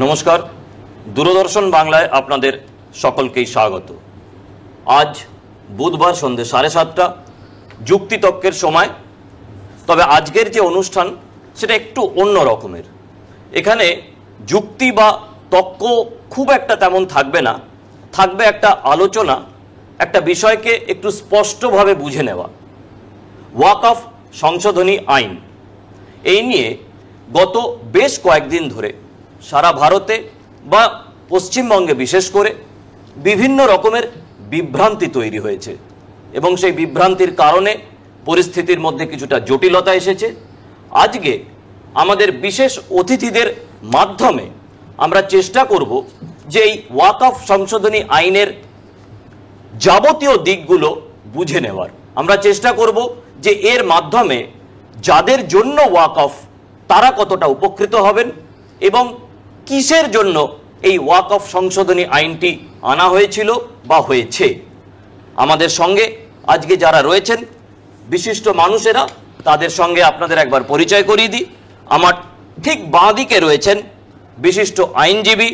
নমস্কার, দূরদর্শন বাংলায় আপনাদের সকলকেই স্বাগত। আজ বুধবার সন্ধ্যে 7:30 যুক্তিতর্কের সময়। তবে আজকের যে অনুষ্ঠান সেটা একটু অন্য রকমের। এখানে যুক্তি বা তর্ক খুব একটা তেমন থাকবে না, থাকবে একটা আলোচনা, একটা বিষয়কে একটু স্পষ্টভাবে বুঝে নেওয়া। ওয়াকফ সংশোধনী আইন, এই নিয়ে গত বেশ কয়েকদিন ধরে সারা ভারতে বা পশ্চিমবঙ্গে বিশেষ করে বিভিন্ন রকমের বিভ্রান্তি তৈরি হয়েছে এবং সেই বিভ্রান্তির কারণে পরিস্থিতির মধ্যে কিছুটা জটিলতা এসেছে। আজকে আমাদের বিশেষ অতিথিদের মাধ্যমে আমরা চেষ্টা করব যে এই ওয়াকফ সংশোধনী আইনের যাবতীয় দিকগুলো বুঝে নেওয়ার। আমরা চেষ্টা করব যে এর মাধ্যমে যাদের জন্য ওয়াকফ তারা কতটা উপকৃত হবেন এবং কিসের জন্য এই ওয়াকফ সংশোধনী আইনটি আনা হয়েছিল বা হয়েছে। আমাদের সঙ্গে আজকে যারা রয়েছেন বিশিষ্ট মানুষেরা, তাদের সঙ্গে আপনাদের একবার পরিচয় করিয়ে দিই। আমার ঠিক বাঁ দিকে রয়েছেন বিশিষ্ট আইনজীবী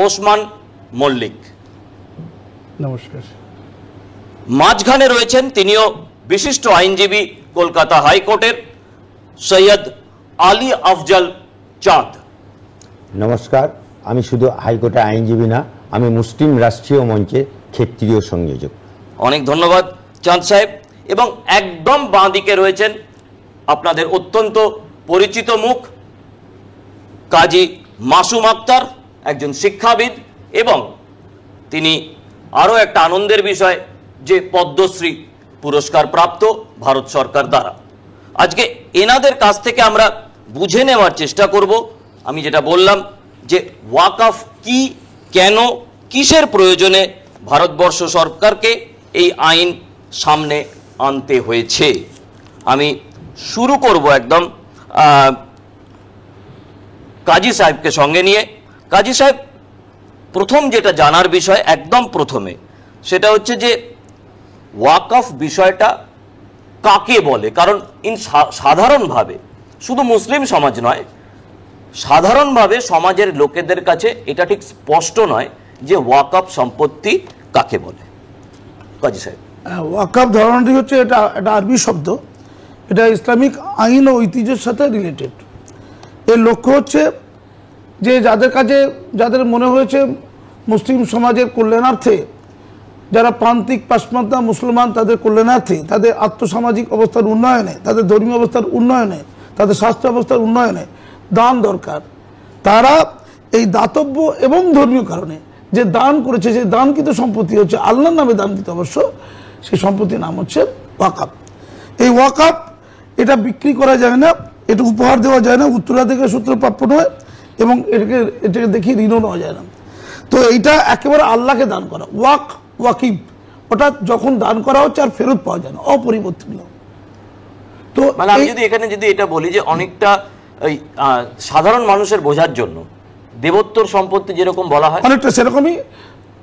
ওসমান মল্লিক। নমস্কার। মাঝখানে রয়েছেন তিনিও বিশিষ্ট আইনজীবী কলকাতা হাইকোর্টের সৈয়দ আলী আফজল চাঁদ। নমস্কার, আমি শুধু হাইকোর্টের আইনজীবী না, আমি মুসলিম রাষ্ট্রীয় মঞ্চের ক্ষেত্রীয় সংযোজক। অনেক ধন্যবাদ চাঁদ সাহেব। এবং একদম বাঁ দিকে রয়েছেন আপনাদের অত্যন্ত পরিচিত মুখ কাজী মাসুম আক্তার, একজন শিক্ষাবিদ এবং তিনি আরও একটা আনন্দের বিষয় যে পদ্মশ্রী পুরস্কার প্রাপ্ত ভারত সরকার দ্বারা। আজকে এনাদের কাছ থেকে আমরা বুঝে নেওয়ার চেষ্টা করব, আমি যেটা বললাম যে ওয়াকফ কি, কেন, কিসের প্রয়োজনে ভারতবর্ষ সরকারকে এই আইন সামনে আনতে হয়েছে। আমি শুরু করব একদম কাজী সাহেবকে সঙ্গে নিয়ে। কাজী সাহেব, প্রথম যেটা জানার বিষয় একদম প্রথমে, সেটা হচ্ছে যে ওয়াকফ বিষয়টা কাকে বলে। কারণ সাধারণভাবে শুধু মুসলিম সমাজ নয়, সাধারণভাবে সমাজের লোকেদের কাছে এটা ঠিক স্পষ্ট নয় যে ওয়াকফ সম্পত্তি কাকে বলে। কাজী সাহেব, ওয়াকফ ধারণাটি হচ্ছে এটা আরবি শব্দ, এটা ইসলামিক আইন ও ঐতিহ্যের সাথে রিলেটেড। এর লক্ষ্য হচ্ছে যে যাদের মনে হয়েছে মুসলিম সমাজের কল্যাণার্থে, যারা প্রান্তিক পাশ্চাত্য মুসলমান তাদের কল্যাণার্থে, তাদের আর্থসামাজিক অবস্থার উন্নয়নে, তাদের ধর্মীয় অবস্থার উন্নয়নে, তাদের স্বাস্থ্য অবস্থার উন্নয়নে দান দরকার, তারা এই দাতব্য এবং ধর্মীয় কারণে যে দান করেছে, সেই দানকৃত সম্পত্তি হচ্ছে আল্লাহর নামে দানকৃত, অবশ্য সেই সম্পত্তির নাম হচ্ছে ওয়াকফ। এই ওয়াকফ এটা বিক্রি করা যায় না, এটা উপহার দেওয়া যায় না, উত্তরাধিকার সূত্রে প্রাপ্য নয় এবং এটাকে দেখি ঋণও নেওয়া যায় না। তো এইটা একেবারে আল্লাহকে দান করা, ওয়াকিব, ওটা যখন দান করা হচ্ছে আর ফেরত পাওয়া যায় না, অপরিবর্তনীয়। তো মানে আমি যদি এখানে এটা বলি যে অনেকটা সাধারণ মানুষের বোঝার জন্য দেবোত্তর সম্পত্তি যেরকম বলা হয়, অনেকটা সেরকমই।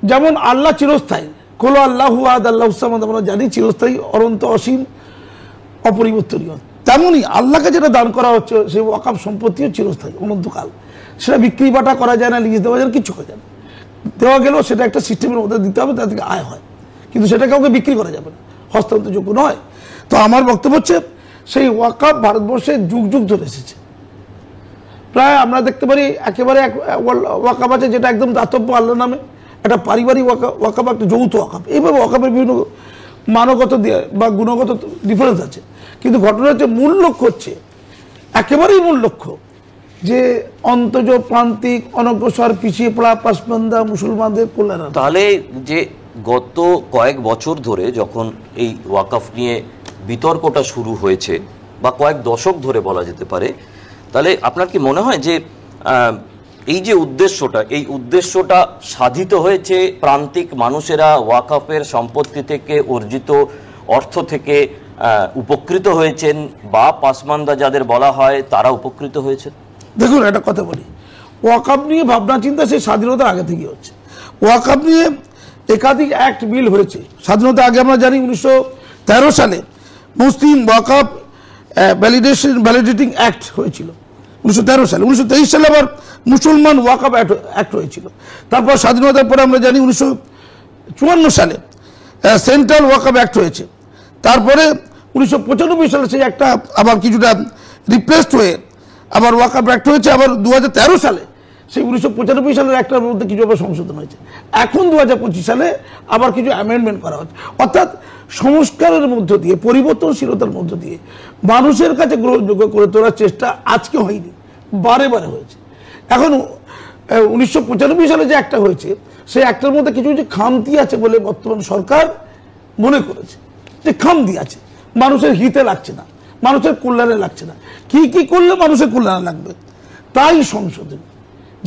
যেমন আল্লাহ চিরস্থায়ী, কোলো আল্লাহু আহাদ আল্লাহু সামাদ, আমরা জানি চিরস্থায়ী, অনন্ত, অসীম, অপরিবর্তনীয়। তেমনই আল্লাহকে যেটা দান করা হচ্ছে সেই ওয়াকফ সম্পত্তিও চিরস্থায়ী, অনন্তকাল। সেটা বিক্রি বাটা করা যায় না, লিজ দেওয়া যায় না, কিছু করা যায় না। দেওয়া গেলেও সেটা একটা সিস্টেমের মধ্যে দিতে হবে, তার থেকে আয় হয়, কিন্তু সেটা কাউকে বিক্রি করা যাবে না, হস্তান্তরযোগ্য নয়। তো আমার বক্তব্য হচ্ছে সেই ওয়াকফ ভারতবর্ষে যুগ যুগ ধরে এসেছে। প্রায় আমরা দেখতে পারি একেবারে ওয়াকফ আছে যেটা একদম দাতব্য আল্লাহর নামে, একটা পারিবারিক ওয়াকফ, একটা যৌথ ওয়াকফ। এইভাবে ওয়াকফের বিভিন্ন মানগত বা গুণগত ডিফারেন্স আছে, কিন্তু ঘটনা হচ্ছে মূল লক্ষ্য হচ্ছে একেবারেই মূল লক্ষ্য যে অন্তজ প্রান্তিক অনগ্রসর পিছিয়ে পড়া পাসমান্দা মুসলমানদের কল্যাণ। তাহলে যে গত কয়েক বছর ধরে যখন এই ওয়াকফ নিয়ে বিতর্কটা শুরু হয়েছে বা কয়েক দশক ধরে বলা যেতে পারে, তাহলে আপনার কি মনে হয় যে এই যে এই উদ্দেশ্যটা সাধিত হয়েছে? প্রান্তিক মানুষেরা ওয়াকফের সম্পত্তি থেকে অর্জিত অর্থ থেকে উপকৃত হয়েছেন বা পাসমান্দা যাদের বলা হয় তারা উপকৃত হয়েছেন? দেখুন, একটা কথা বলি, ওয়াকফ নিয়ে ভাবনা চিন্তা সেই স্বাধীনতার আগে থেকে হচ্ছে। ওয়াকফ নিয়ে একাধিক অ্যাক্ট বিল হয়েছে স্বাধীনতা আগে। আমরা জানি 1913 সালে মুসলিম ওয়াকফ ভ্যালিডেটিং অ্যাক্ট হয়েছিল, 1913 সালে। 1923 সালে আবার মুসলমান ওয়াকফ অ্যাক্ট হয়েছিল। তারপর স্বাধীনতার পরে আমরা জানি 1954 সালে সেন্ট্রাল ওয়াকফ অ্যাক্ট হয়েছে। তারপরে 1995 সালে সেই একটা আবার কিছুটা রিপ্লেসড হয়ে আবার ওয়াকফ অ্যাক্ট হয়েছে। আবার 2013 সালে সেই 1995 সালের একটার মধ্যে কিছু আবার সংশোধন হয়েছে। এখন 2025 সালে আবার কিছু অ্যামেন্ডমেন্ট করা হচ্ছে। অর্থাৎ সংস্কারের মধ্য দিয়ে, পরিবর্তনশীলতার মধ্য দিয়ে মানুষের কাছে গ্রহণযোগ্য করে তোলার চেষ্টা আজকে হয়নি, বারে বারে হয়েছে। এখন 1995 সালে যে একটা হয়েছে সেই একটার মধ্যে কিছু কিছু খামতি আছে বলে বর্তমান সরকার মনে করেছে যে খামতি আছে, মানুষের হিতে লাগছে না, মানুষের কল্যাণে লাগছে না। কি কি করলে মানুষের কল্যাণে লাগবে তাই সংশোধন,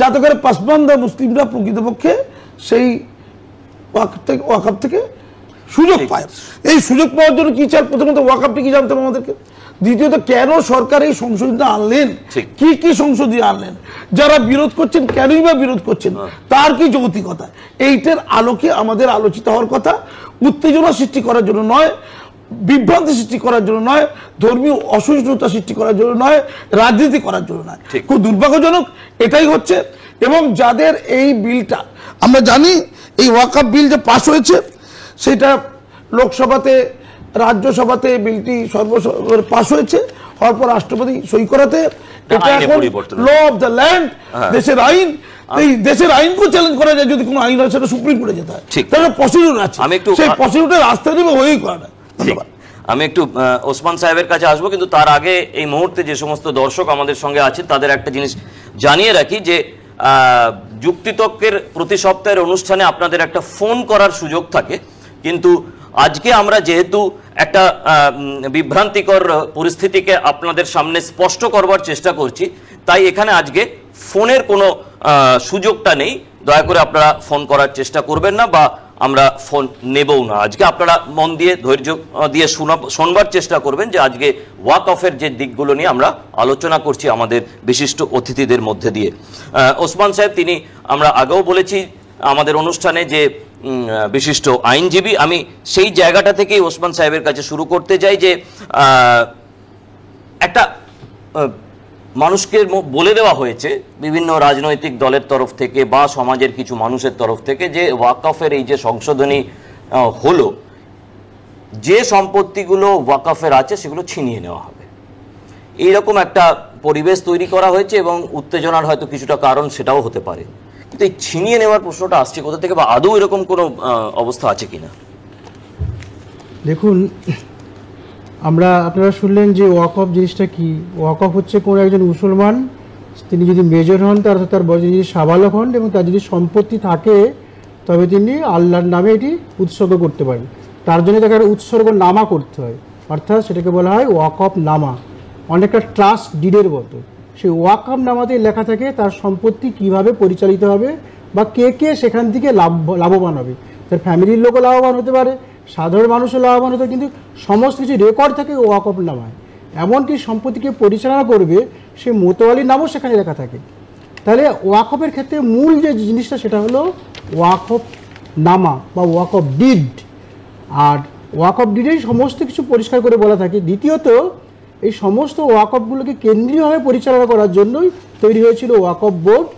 যাতে করে পাসমানদা মুসলিমরা প্রকৃতপক্ষে সেই ওয়াকফ থেকে সুযোগ পায়। এই সুযোগ পাওয়ার জন্য কি চাই? প্রথমত ওয়াকফটি কি জানতে হবে আমাদেরকে। দ্বিতীয়ত কেন সরকার এই সংশোধনটা আনলেন, কি কি সংশোধনী আনলেন, যারা বিরোধ করছেন কেনই বা বিরোধ করছেন, তার কি যৌক্তিকতা, এইটার আলোকে আমাদের আলোচিত হওয়ার কথা। উত্তেজনা সৃষ্টি করার জন্য নয়, বিভ্রান্তি সৃষ্টি করার জন্য নয়, ধর্মীয় অসহিষ্ণুতা সৃষ্টি করার জন্য নয়, রাজনীতি করার জন্য নয়। খুব দুর্ভাগ্যজনক এটাই হচ্ছে। এবং যাদের এই বিলটা, আমরা জানি এই ওয়াকফ বিল যে পাশ হয়েছে সেটা লোকসভাতে, রাজ্যসভাতে বিলটি পাশ হয়েছে, হওয়ার পর রাষ্ট্রপতি সই করাতে এটা এখন ল অফ দ্য ল্যান্ড, দেশের আইন। এই দেশের আইনকেও চ্যালেঞ্জ করা যায়, যদি কোনো আইন হয় সেটা সুপ্রিম কোর্টে যেতে হয়, তাহলে প্রসিডিউর আছে, সেই প্রসিডিউরের রাস্তা নেবে হয়েই করা না। ধন্যবাদ। আমি একটু ওসমান সাহেবের কাছে আসবো, কিন্তু তার আগে এই মুহূর্তে যে সমস্ত দর্শক আমাদের সঙ্গে আছেন তাদের একটা জিনিস জানিয়ে রাখি যে যুক্তিতর্কের প্রতি সপ্তাহের অনুষ্ঠানে আপনাদের একটা ফোন করার সুযোগ থাকে, কিন্তু আজকে আমরা যেহেতু একটা বিভ্রান্তিকর পরিস্থিতিকে আপনাদের সামনে স্পষ্ট করবার চেষ্টা করছি, তাই এখানে আজকে ফোনের কোনো সুযোগটা নেই। দয়া করে আপনারা ফোন করার চেষ্টা করবেন না, বা আমরা ফোন নেবও না। আজকে আপনারা মন দিয়ে, ধৈর্য দিয়ে শোনবার চেষ্টা করবেন যে আজকে ওয়াকফের যে দিকগুলো নিয়ে আমরা আলোচনা করছি আমাদের বিশিষ্ট অতিথিদের মধ্যে দিয়ে। ওসমান সাহেব, তিনি, আমরা আগেও বলেছি আমাদের অনুষ্ঠানে যে বিশিষ্ট আইনজীবী। আমি সেই জায়গাটা থেকেই ওসমান সাহেবের কাছে শুরু করতে চাই যে একটা মানুষকে বলে দেওয়া হয়েছে বিভিন্ন রাজনৈতিক দলের তরফ থেকে বা সমাজের কিছু মানুষের তরফ থেকে যে ওয়াকফের এই যে সংশোধনী হলো, যে সম্পত্তিগুলো ওয়াকফের আছে সেগুলো ছিনিয়ে নেওয়া হবে, এইরকম একটা পরিবেশ তৈরি করা হয়েছে। এবং উত্তেজনার হয়তো কিছুটা কারণ সেটাও হতে পারে, কিন্তু এই ছিনিয়ে নেওয়ার প্রশ্নটা আসছে কোথা থেকে, বা আদৌ এরকম কোনো অবস্থা আছে কিনা? দেখুন, আপনারা শুনলেন যে ওয়াকফ জিনিসটা কি। ওয়াকফ হচ্ছে কোনো একজন মুসলমান, তিনি যদি মেজর হন, তার বয়স যদি সাবালক হন এবং তার যদি সম্পত্তি থাকে, তবে তিনি আল্লাহর নামে এটি উৎসর্গ করতে পারেন। তার জন্য তাকে উৎসর্গ নামা করতে হয়, অর্থাৎ সেটাকে বলা হয় ওয়াকফ নামা, অনেকটা ট্রাস্ট ডিডের মতো। সেই ওয়াকফ নামাতেই লেখা থাকে তার সম্পত্তি কিভাবে পরিচালিত হবে বা কে কে সেখান থেকে লাভবান হবে। তার ফ্যামিলির লোকও লাভবান হতে পারে, সাধারণ মানুষও লাভবান হতে, কিন্তু সমস্ত কিছু রেকর্ড থাকে ওয়াকফ নামায়। এমনকি সম্পত্তিকে পরিচালনা করবে সে মোতোয়ালির নামও সেখানে লেখা থাকে। তাহলে ওয়াকফের ক্ষেত্রে মূল যে জিনিসটা সেটা হলো ওয়াকফ নামা বা ওয়াকফ ডিড। আর ওয়াকফ ডিডেই সমস্ত কিছু পরিষ্কার করে বলা থাকে। দ্বিতীয়ত, এই সমস্ত ওয়াকফগুলোকে কেন্দ্রীয়ভাবে পরিচালনা করার জন্যই তৈরি হয়েছিল ওয়াকফ বোর্ড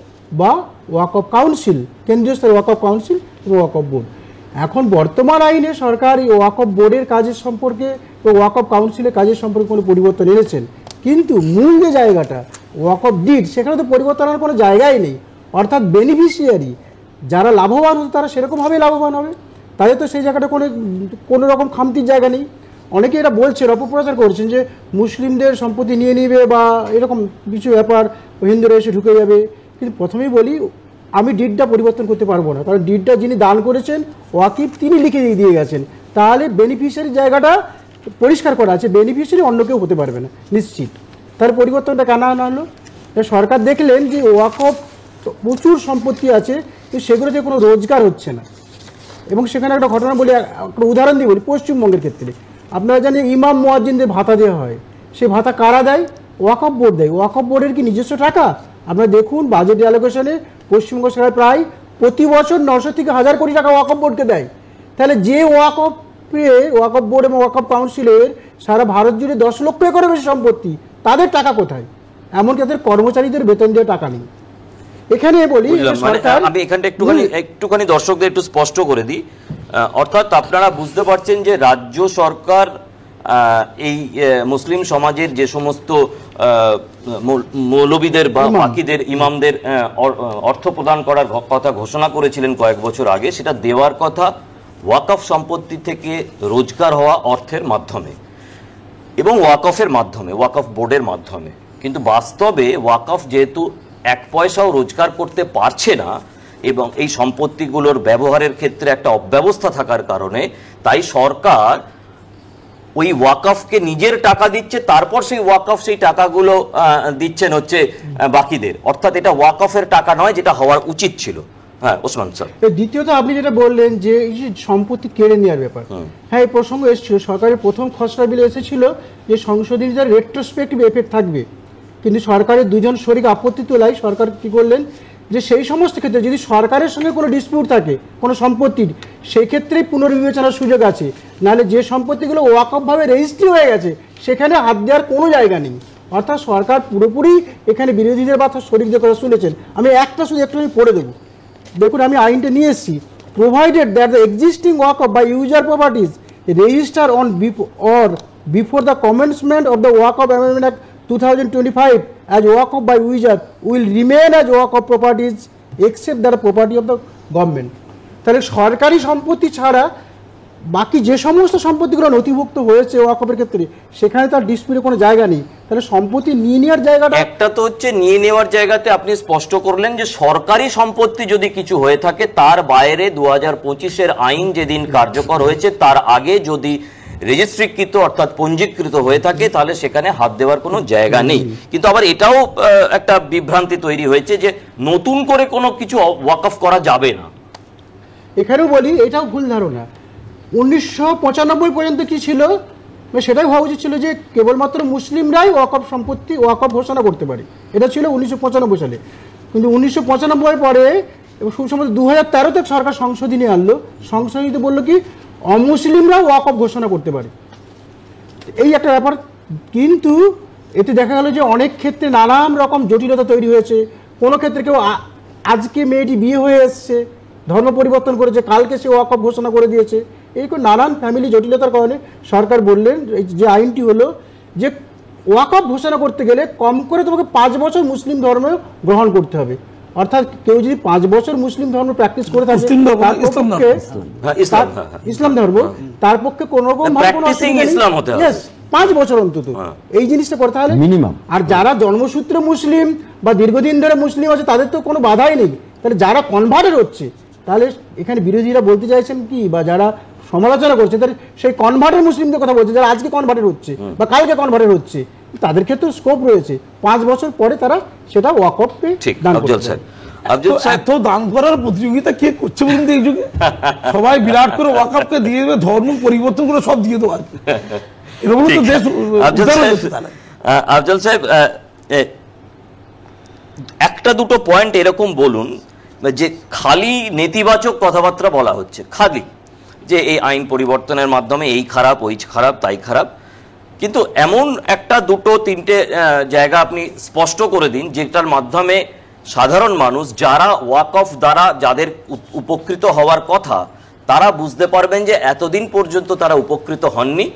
বা ওয়াকফ কাউন্সিল, কেন্দ্রীয় স্তরে ওয়াকফ কাউন্সিল এবং ওয়াকফ বোর্ড। এখন বর্তমান আইনে সরকার এই ওয়াকফ বোর্ডের কাজের সম্পর্কে ও ওয়াকফ কাউন্সিলের কাজের সম্পর্কে কোনো পরিবর্তন এনেছেন, কিন্তু মূল যে জায়গাটা ওয়াকফ ডিড, সেখানে তো পরিবর্তন হওয়ার কোনো জায়গাই নেই। অর্থাৎ বেনিফিশিয়ারি যারা লাভবান হতো তারা সেরকমভাবেই লাভবান হবে, তাদের তো সেই জায়গাটা কোনো রকম খামতির জায়গা নেই। অনেকে এটা বলছেন, অপপ্রচার করছেন যে মুসলিমদের সম্পত্তি নিয়ে নিবে বা এরকম কিছু ব্যাপার, হিন্দুরা এসে ঢুকে যাবে। কিন্তু প্রথমেই বলি, আমি ডিডটা পরিবর্তন করতে পারবো না, কারণ ডিডটা যিনি দান করেছেন ওয়াকিফ তিনি লিখে দিয়ে গেছেন। তাহলে বেনিফিশিয়ারি জায়গাটা পরিষ্কার করা আছে, বেনিফিশিয়ারি অন্য কেউ হতে পারবে না নিশ্চিত। তার পরিবর্তনটা কেন আনা হলো? সরকার দেখলেন যে ওয়াকফ প্রচুর সম্পত্তি আছে, কিন্তু সেগুলোতে কোনো রোজগার হচ্ছে না। এবং সেখানে একটা ঘটনা বলি, একটা উদাহরণ দিয়ে বলি। পশ্চিমবঙ্গের ক্ষেত্রে আপনারা জানেন ইমাম মুয়াজ্জিনদের ভাতা দেওয়া হয়, সে ভাতা কারা দেয়? ওয়াকফ বোর্ড দেয়। ওয়াকফ বোর্ডের কি নিজস্ব টাকা? আপনারা দেখুন বাজেট অ্যালোকেশনে পশ্চিমবঙ্গ সরকার প্রায় প্রতি বছর 900 থেকে 1000 কোটি টাকা ওয়াকফ বোর্ডকে দেয়। তাহলে যে ওয়াকফ বোর্ড এবং ওয়াকফ কাউন্সিলের সারা ভারত জুড়ে 10 লক্ষ একরের বেশি সম্পত্তি, তাদের টাকা কোথায়? এমনকি তাদের কর্মচারীদের বেতন দিয়ে টাকা নেই। এখানে বলি বুঝলাম, মানে আমি এখানটা একটুখানি দর্শকদের একটু স্পষ্ট করে দিই। অর্থাৎ আপনারা বুঝতে পারছেন যে রাজ্য সরকার এই মুসলিম সমাজের যে সমস্ত মৌলবীদের বা বাকিদের ইমামদের অর্থ প্রদান করার কথা ঘোষণা করেছিলেন কয়েক বছর আগে, সেটা দেওয়ার কথা ওয়াকফ সম্পত্তি থেকে রোজগার হওয়া অর্থের মাধ্যমে এবং ওয়াকফের মাধ্যমে, ওয়াকফ বোর্ডের মাধ্যমে। কিন্তু বাস্তবে ওয়াকফ যেহেতু এক পয়সাও রোজগার করতে পারছে না এবং এই সম্পত্তিগুলোর ব্যবহারের ক্ষেত্রে একটা অব্যবস্থা থাকার কারণে, তাই সরকার ওই ওয়াকফকে নিজের টাকা দিচ্ছে, তারপর সেই ওয়াকফ সেই টাকাগুলো দিচ্ছেন হচ্ছে বাকিদের। অর্থাৎ এটা ওয়াকফের টাকা নয়, যেটা হওয়ার উচিত ছিল। হ্যাঁ ওসমান স্যার। দ্বিতীয়ত আপনি যেটা বললেন যে এই যে সম্পত্তি কেড়ে নেওয়ার ব্যাপার, হ্যাঁ এই প্রসঙ্গ এসেছিল, সরকারের প্রথম খসড়া বিলে এসেছিল যে সংশোধনীর রেট্রোস্পেক্টিভ এফেক্ট থাকবে, কিন্তু সরকারের দুজন শরিক আপত্তি তোলায় সরকার কি করলেন যে সেই সমস্ত ক্ষেত্রে যদি সরকারের সঙ্গে কোনো ডিসপিউট থাকে কোনো সম্পত্তির, সেই ক্ষেত্রেই পুনর্বিবেচনার সুযোগ আছে। নাহলে যে সম্পত্তিগুলো ওয়াকফভাবে রেজিস্ট্রি হয়ে গেছে সেখানে হাত দেওয়ার কোনো জায়গা নেই। অর্থাৎ সরকার পুরোপুরি এখানে বিরোধীদের কথা শরিকদের কথা শুনেছেন। আমি একটা শুধু একটু পড়ে দেবো, দেখুন আমি আইনটা নিয়ে এসেছি। Provided that the existing waqf by user properties register on or before the commencement of the Waqf Amendment Act 2025 as Waqf by user will remain as Waqf properties except that property of the government। তাহলে সরকারি সম্পত্তি ছাড়া বাকি যে সমস্ত সম্পত্তিগুলো নথিভুক্ত হয়েছে ওয়াকফের ক্ষেত্রে সেখানে তার ডিসপিউটের কোনো জায়গা নেই। তাহলে সম্পত্তি নিয়ে নেওয়ার জায়গাটা, একটা তো হচ্ছে নিয়ে নেওয়ার জায়গাতে আপনি স্পষ্ট করলেন যে সরকারি সম্পত্তি যদি কিছু হয়ে থাকে তার বাইরে 2025-এর আইন যেদিন কার্যকর হয়েছে তার আগে যদি রেজিস্ট্রিকৃত অর্থাৎ পঞ্জীকৃত হয়ে থাকে তাহলে সেখানে হাত দেওয়ার কোনো জায়গা নেই। কিন্তু আবার এটাও একটা বিভ্রান্তি তৈরি হয়েছে যে নতুন করে কোনো কিছু ওয়াকফ করা যাবে না। এখানেও বলি এটাও ভুল ধারণা। 1995 পর্যন্ত কি ছিল, সেটাই ভাবা উচিত ছিল যে কেবলমাত্র মুসলিমরাই ওয়াকফ সম্পত্তি ওয়াকফ ঘোষণা করতে পারে, এটা ছিল 1995 সালে। কিন্তু 1995 পরে খুব সম্ভবত 2013-তে সরকার সংশোধনী আনলো, সংশোধনীতে বললো কি অমুসলিমরাও ওয়াকফ ঘোষণা করতে পারে, এই একটা ব্যাপার। কিন্তু এতে দেখা গেল যে অনেক ক্ষেত্রে নানান রকম জটিলতা তৈরি হয়েছে। কোনো ক্ষেত্রে কেউ আজকে মেয়েটি বিয়ে হয়ে এসছে, ধর্ম পরিবর্তন করেছে, কালকে সে ওয়াকফ ঘোষণা করে দিয়েছে। এই নানান ফ্যামিলি জটিলতার কারণে সরকার বললেন যে আইনটি হলো যে ওয়াকফ ঘোষণা করতে গেলে কম করে তোমাকে 5 বছর মুসলিম ধর্ম গ্রহণ করতে হবে। অর্থাৎ কেউ যদি 5 বছর মুসলিম ধর্ম প্র্যাকটিস করে থাকে ইসলাম ধর্ম, তার পক্ষে কোনো রকম 5 বছর অন্তত এই জিনিসটা করতে হবে মিনিমাম। আর যারা জন্মসূত্রে মুসলিম বা দীর্ঘদিন ধরে মুসলিম আছে তাদের তো কোনো বাধাই নেই। তাহলে যারা কনভার্টেড হচ্ছে, তাহলে এখানে বিরোধীরা বলতে চাইছেন কি, বা যারা সমালোচনা করছে তাদের সেই কনভার্টেড মুসলিমদের কথা বলছে, যারা আজকে কনভার্টেড হচ্ছে বা কালকে কনভার্টেড হচ্ছে, তাদের ক্ষেত্রে স্কোপ রয়েছে। 5 বছর পরে তারা সেটা ওয়াকফে দান করতে। এত দান করার প্রতিযোগিতা কে করছে বলুন এই যুগে? সবাই বিরাট করে ওয়াকফকে দিয়ে দেবে, ধর্ম পরিবর্তন করে সব দিয়ে দেবো আর কি। এরকম তো দেশ। আফজল সাহেব, একটা দুটো পয়েন্ট এরকম বলুন যে খালি নেতিবাচক কথাবার্তা বলা হচ্ছে, খালি যে এই আইন পরিবর্তনের মাধ্যমে এই খারাপ ওই খারাপ তাই খারাপ, কিন্তু এমন একটা দুটো তিনটে জায়গা আপনি স্পষ্ট করে দিন যেটার মাধ্যমে সাধারণ মানুষ যারা ওয়াকফ দ্বারা যাদের উপকৃত হওয়ার কথা তারা বুঝতে পারবেন যে এতদিন পর্যন্ত তারা উপকৃত হননি,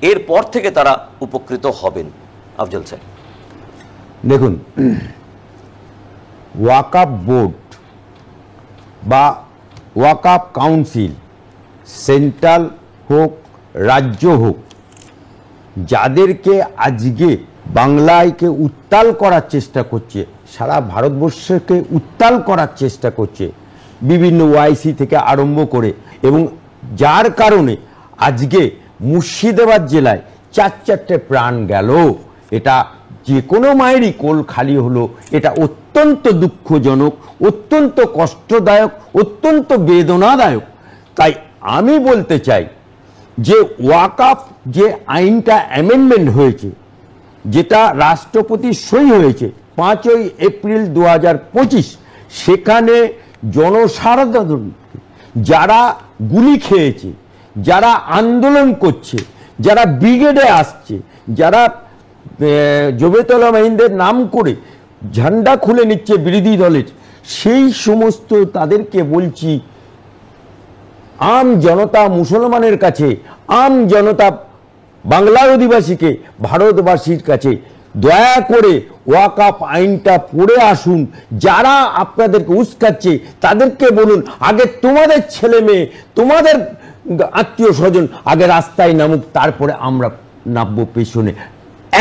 এরপর থেকে তারা উপকৃত হবেন। আফজল সাহেব দেখুন, ওয়াকফ বোর্ড বা ওয়াকফ কাউন্সিল সেন্ট্রাল হোক রাজ্য হোক, যাদেরকে আজকে বাংলাকে উত্তাল করার চেষ্টা করছে, সারা ভারতবর্ষকে উত্তাল করার চেষ্টা করছে বিভিন্ন ওআইসি থেকে আরম্ভ করে, এবং যার কারণে আজকে মুর্শিদাবাদ জেলায় 4 প্রাণ গেল, এটা যে কোনো মায়েরই কোল খালি হলো। এটা অত্যন্ত দুঃখজনক, অত্যন্ত কষ্টদায়ক, অত্যন্ত বেদনাদায়ক। তাই আমি বলতে চাই যে ওয়াকফ যে আইনটা অ্যামেন্ডমেন্ট হয়েছে, যেটা রাষ্ট্রপতির সই হয়েছে 5 এপ্রিল 2025, সেখানে জনসাধারণ যারা গুলি খেয়েছে, যারা আন্দোলন করছে, যারা ব্রিগেডে আসছে, যারা জবেতলা মাহিন্দের নাম করে ঝান্ডা খুলে নিচ্ছে বিরোধী দলের, সেই সমস্ত তাদেরকে বলছি, আম জনতা মুসলমানের কাছে, আম জনতা বাংলার অধিবাসীকে, ভারতবাসীর কাছে দয়া করে ওয়াকফ আইনটা পড়ে আসুন। যারা আপনাদেরকে উস্কাচ্ছে তাদেরকে বলুন, আগে তোমাদের ছেলে মেয়ে, তোমাদের আত্মীয় স্বজন আগে রাস্তায় নামুক, তারপরে আমরা নামবো পেছনে।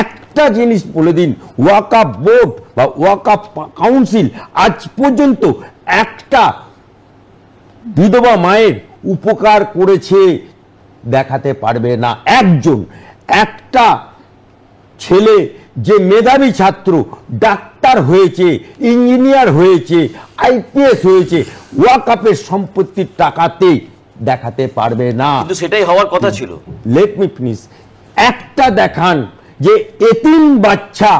একটা জিনিস বলে দিন, ওয়াকফ বোর্ড বা ওয়াকফ কাউন্সিল আজ পর্যন্ত একটা বিধবা মায়ের উপকার করেছে দেখাতে পারবে না। একজন, একটা ছেলে যে মেধাবী ছাত্র ডাক্তার হয়েছে, ইঞ্জিনিয়ার হয়েছে, আইপিএস হয়েছে, ওয়াকফের সম্পত্তির টাকাতে দেখাতে পারবে না। কিন্তু সেটাই হওয়ার কথা ছিল। Let me finish. একটা দেখান যে এতিম বাচ্চা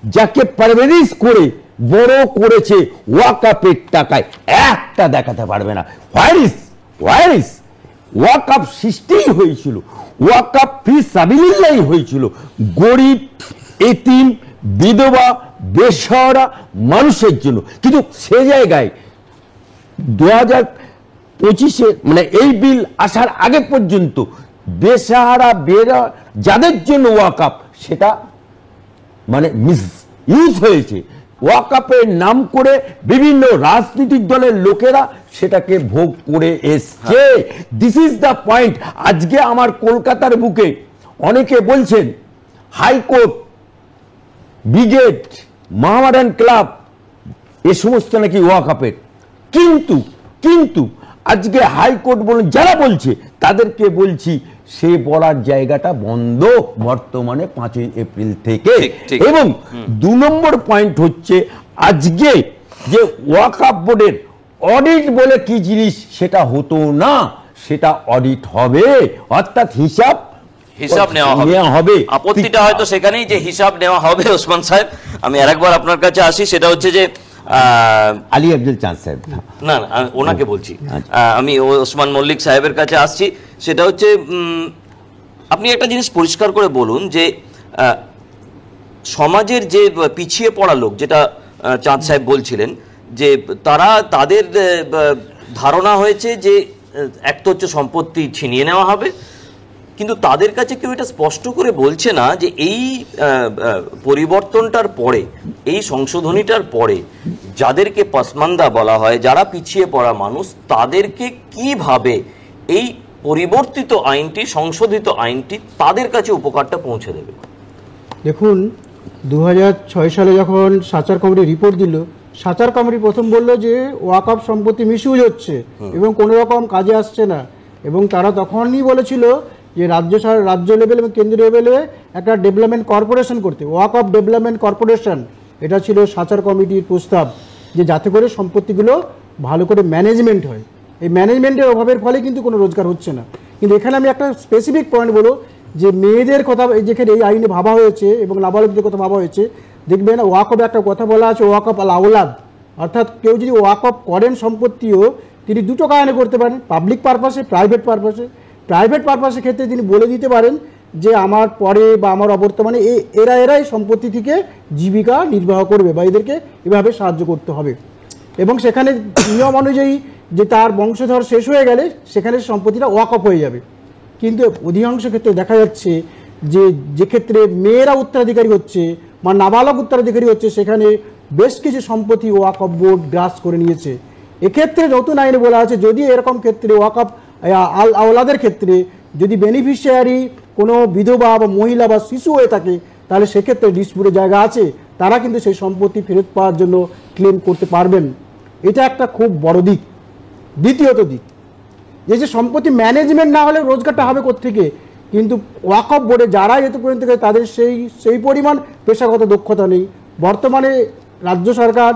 যাকে পারভেরিশ করে বড় করেছে ওয়াকফের টাকায়, একটা দেখাতে পারবে না। হোয়ার ইজ ওয়াকফ সৃষ্টি হয়েছিল, ওয়াকফ ফি সাবিলিল্লাহ হয়েছিল গরিব, এতিম, বিধবা, বেসহারা মানুষের জন্য। কিন্তু সে জায়গায় 2025-এ মানে এই বিল আসার আগে পর্যন্ত বেসহারা যাদের জন্য ওয়াকফ, সেটা মানে মিসইউজ হয়েছে। ওয়াকফের নাম করে বিভিন্ন রাজনৈতিক দলের লোকেরা সেটাকে ভোগ করে এসছে। This is the point. আজকে আমার কলকাতার বুকে অনেকে বলছেন হাইকোর্ট, ব্রিগেড, মোহামেডান ক্লাব এ সমস্ত নাকি ওয়াকফের। কিন্তু আজকে হাইকোর্ট বলুন, যারা বলছে তাদেরকে বলছি সে বলার জায়গাটা বন্ধ বর্তমানে 5ই এপ্রিল থেকে। এবং 2 নম্বর পয়েন্ট হচ্ছে, আজকে যে ওয়াকফ বোর্ডের অডিট বলে কি জিনিস সেটা হতো না, সেটা অডিট হবে, অর্থাৎ হিসাব নেওয়া হবে। আপত্তিটা হয়তো সেখানেই যে হিসাব নেওয়া হবে। ওসমান সাহেব, আমি আরেকবার আপনার কাছে আসি, সেটা হচ্ছে যে আলী আফজল চাঁদ সাহেব, না ওনাকে বলছি, আমি ওসমান মল্লিক সাহেবের কাছে আসছি। সেটা হচ্ছে আপনি একটা জিনিস পরিষ্কার করে বলুন যে সমাজের যে পিছিয়ে পড়া লোক, যেটা চাঁদ সাহেব বলছিলেন, যে তাদের ধারণা হয়েছে যে এক তো হচ্ছে সম্পত্তি ছিনিয়ে নেওয়া হবে, কিন্তু তাদের কাছে কেউ এটা স্পষ্ট করে বলছে না যে এই পরিবর্তনটার পরে, এই সংশোধনীটার পরে যাদেরকে পাসমানদা বলা হয়, যারা পিছিয়ে পড়া মানুষ, তাদেরকে কিভাবে এই পরিবর্তিত আইনটি, সংশোধিত আইনটি তাদের কাছে উপকারটা পৌঁছে দেবে। দেখুন, 2006 সালে যখন সাচার কমিটি রিপোর্ট দিল, সাচার কমিটি প্রথম বলল যে ওয়াকফ সম্পত্তি মিসইউজ হচ্ছে এবং কোনো রকম কাজে আসছে না, এবং তারা তখনই বলেছিল যে রাজ্য লেভেল এবং কেন্দ্রীয় লেভেলে একটা ডেভেলপমেন্ট কর্পোরেশন করতে, ওয়াকফ ডেভেলপমেন্ট কর্পোরেশন। এটা ছিল সাচার কমিটির প্রস্তাব, যে যাতে করে সম্পত্তিগুলো ভালো করে ম্যানেজমেন্ট হয়। এই ম্যানেজমেন্টের অভাবের ফলে কিন্তু কোনো রোজগার হচ্ছে না। কিন্তু এখানে আমি একটা স্পেসিফিক পয়েন্ট বলবো, যে মেয়েদের কথা যেখানে এই আইনে ভাবা হয়েছে এবং নাবালকদের কথা ভাবা হয়েছে, দেখবেন ওয়াকফে একটা কথা বলা আছে, ওয়াকফ আল আওলাদ, অর্থাৎ কেউ যদি ওয়াকফ করেন সম্পত্তিও, তিনি দুটো কারণে করতে পারেন, পাবলিক পারপাসে, প্রাইভেট পারপাসে। প্রাইভেট পারপাসের ক্ষেত্রে তিনি বলে দিতে পারেন যে আমার পরে বা আমার অবর্তমানে এরাই সম্পত্তি থেকে জীবিকা নির্বাহ করবে বা এদেরকে এভাবে সাহায্য করতে হবে, এবং সেখানে নিয়ম অনুযায়ী যে তার বংশধর শেষ হয়ে গেলে সেখানে সম্পত্তিটা ওয়াকফ হয়ে যাবে। কিন্তু অধিকাংশ ক্ষেত্রে দেখা যাচ্ছে যে ক্ষেত্রে মেয়েরা উত্তরাধিকারী হচ্ছে বা নাবালক উত্তরাধিকারী হচ্ছে, সেখানে বেশ কিছু সম্পত্তি ওয়াকফ বোর্ড গ্রাস করে নিয়েছে। এক্ষেত্রে নতুন আইনে বলা আছে, যদি এরকম ক্ষেত্রে ওয়াকফ আল আওলাদের ক্ষেত্রে যদি বেনিফিশিয়ারি কোনো বিধবা বা মহিলা বা শিশু হয়ে থাকে, তাহলে সেক্ষেত্রে ডিসপুটের জায়গা আছে, তারা কিন্তু সেই সম্পত্তি ফেরত পাওয়ার জন্য ক্লেম করতে পারবেন। এটা একটা খুব বড় দিক। দ্বিতীয়ত দিক, যে সম্পত্তি ম্যানেজমেন্ট না হলে রোজগারটা হবে কোত্থেকে? কিন্তু ওয়াকফ বোর্ডে যারা এত পর্যন্ত তাদের সেই পরিমাণ পেশাগত দক্ষতা নেই। বর্তমানে রাজ্য সরকার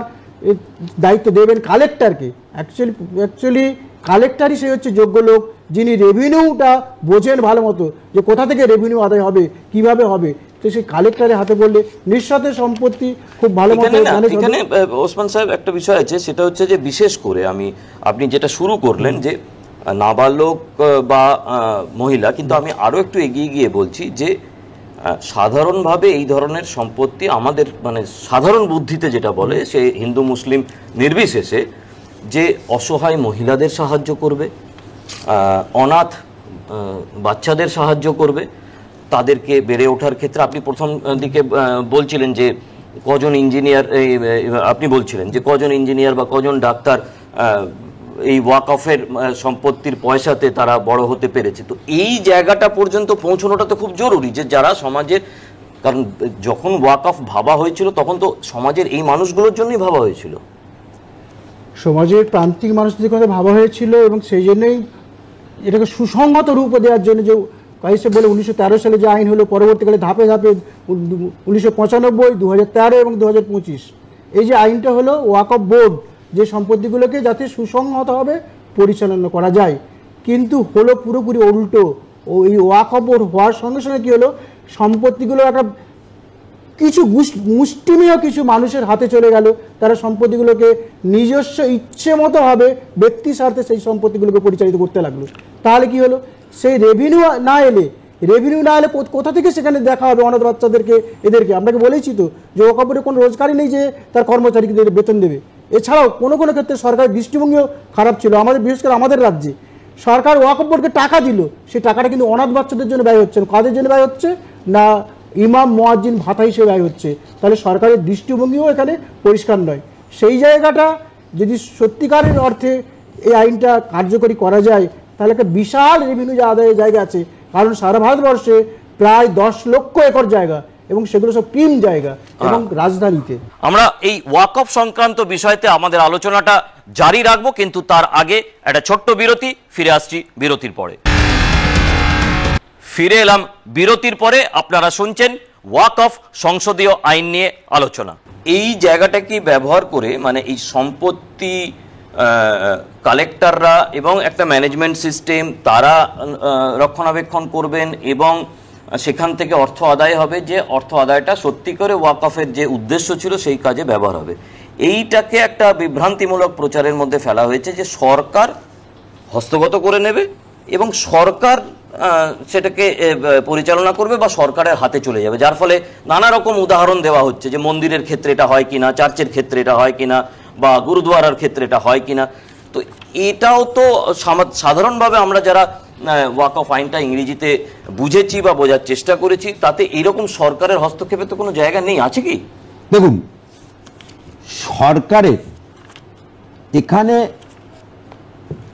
দায়িত্ব দেবেন কালেক্টরকে। অ্যাকচুয়ালি কালেক্টরই সে হচ্ছে যোগ্য লোক, যিনি রেভিনিউটা বোঝেন ভালো মতো, যে কোথা থেকে রেভিনিউ আদায় হবে, কিভাবে হবে। তো সেই কালেক্টরের হাতে বললে নিঃস্বার্থ সম্পত্তি খুব ভালো মতো। এখানে ওসমান সাহেব একটা বিষয় আছে, সেটা হচ্ছে যে বিশেষ করে আপনি যেটা শুরু করলেন যে নাবালক বা মহিলা, কিন্তু আমি আরো একটু এগিয়ে গিয়ে বলছি যে সাধারণভাবে এই ধরনের সম্পত্তি আমাদের মানে সাধারণ বুদ্ধিতে যেটা বলে, সে হিন্দু মুসলিম নির্বিশেষে, যে অসহায় মহিলাদের সাহায্য করবে, অনাথ বাচ্চাদের সাহায্য করবে, তাদেরকে বেড়ে ওঠার ক্ষেত্রে। আপনি প্রথম দিকে বলছিলেন যে কজন ইঞ্জিনিয়ার, আপনি বলছিলেন যে কজন ইঞ্জিনিয়ার বা কজন ডাক্তার এই ওয়াকফের সম্পত্তির পয়সাতে তারা বড় হতে পেরেছে। তো এই জায়গাটা পর্যন্ত পৌঁছানোটা তো খুব জরুরি, যে যারা সমাজের, কারণ যখন ওয়াকফ ভাবা হয়েছিল তখন তো সমাজের এই মানুষগুলোর জন্যই ভাবা হয়েছিল, সমাজের প্রান্তিক মানুষদের কথা ভাবা হয়েছিল, এবং সেই জন্যই এটাকে সুসংহত রূপ দেওয়ার জন্য যে কাইসে বলে 1913 সালে যে আইন হলো, পরবর্তীকালে ধাপে ধাপে 1995, 2013 এবং 2025 এই যে আইনটা হলো, ওয়াকফ বোর্ড যে সম্পত্তিগুলোকে যাতে সুসংহতভাবে পরিচালনা করা যায়, কিন্তু হলো পুরোপুরি উল্টো। ও এই ওয়াকফ বোর্ড হওয়ার সঙ্গে সঙ্গে কী হলো, সম্পত্তিগুলো একটা কিছু মুষ্টিমেয় কিছু মানুষের হাতে চলে গেল। তারা সম্পত্তিগুলোকে নিজস্ব ইচ্ছে মতোভাবে ব্যক্তি স্বার্থে সেই সম্পত্তিগুলোকে পরিচালিত করতে লাগলো। তাহলে কি হলো, সেই রেভিনিউ না এলে কোথা থেকে সেখানে দেখা হবে অনাথ বাচ্চাদেরকে, এদেরকে? আপনাকে বলেছি তো যে ওয়াকফ বোর্ডের কোনো রোজগারই নেই যে তার কর্মচারীদের বেতন দেবে। এছাড়াও কোনো কোনো ক্ষেত্রে সরকারের দৃষ্টিভঙ্গিও খারাপ ছিল। আমাদের বিশেষ করে আমাদের রাজ্যে সরকার ওয়াকফ বোর্ডকে টাকা দিল, সেই টাকাটা কিন্তু অনাথ বাচ্চাদের জন্য ব্যয় হচ্ছে না। কাদের জন্য ব্যয় হচ্ছে না, ইমাম মুয়াজ্জিন ভাতা হিসেবে ব্যয় হচ্ছে। তাহলে সরকারের দৃষ্টিভঙ্গিও এখানে পরিষ্কার নয়। সেই জায়গাটা যদি সত্যিকারের অর্থে এই আইনটা কার্যকরী করা যায়, তাহলে একটা বিশাল রেভিনিউ আদায়ের জায়গা আছে। কারণ সারা ভারতবর্ষে প্রায় 10 লক্ষ একর জায়গা, এবং সেগুলো সব প্রিম জায়গা এবং রাজধানীতে। আমরা এই ওয়াকফ সংক্রান্ত বিষয়তে আমাদের আলোচনাটা জারি রাখবো, কিন্তু তার আগে একটা ছোট্ট বিরতি। ফিরে আসছি বিরতির পরে। ফিরে এলাম বিরতির পরে। আপনারা শুনছেন ওয়াকফ সংসদীয় আইন নিয়ে আলোচনা। এই জায়গাটাকে ব্যবহার করে, মানে এই সম্পত্তি কালেক্টররা এবং একটা ম্যানেজমেন্ট সিস্টেম, তারা রক্ষণাবেক্ষণ করবেন এবং সেখান থেকে অর্থ আদায় হবে, যে অর্থ আদায়টা সত্যি করে ওয়াকফের যে উদ্দেশ্য ছিল সেই কাজে ব্যবহার হবে। এইটাকে একটা বিভ্রান্তিমূলক প্রচারের মধ্যে ফেলা হয়েছে যে সরকার হস্তগত করে নেবে এবং সরকার সেটাকে পরিচালনা করবে বা সরকারের হাতে চলে যাবে, যার ফলে নানা রকম উদাহরণ দেওয়া হচ্ছে যে মন্দিরের ক্ষেত্রে এটা হয় কিনা, চার্চের ক্ষেত্রে এটা হয় কিনা, বা গুরুদুয়ারার ক্ষেত্রে এটা হয় কিনা। তো এটাও তো সাধারণভাবে আমরা যারা ওয়াকফ আইনটা ইংরেজিতে বুঝেছি বা বোঝার চেষ্টা করেছি, তাতে এইরকম সরকারের হস্তক্ষেপের তো কোনো জায়গা নেই, আছে কি? দেখুন, সরকারের এখানে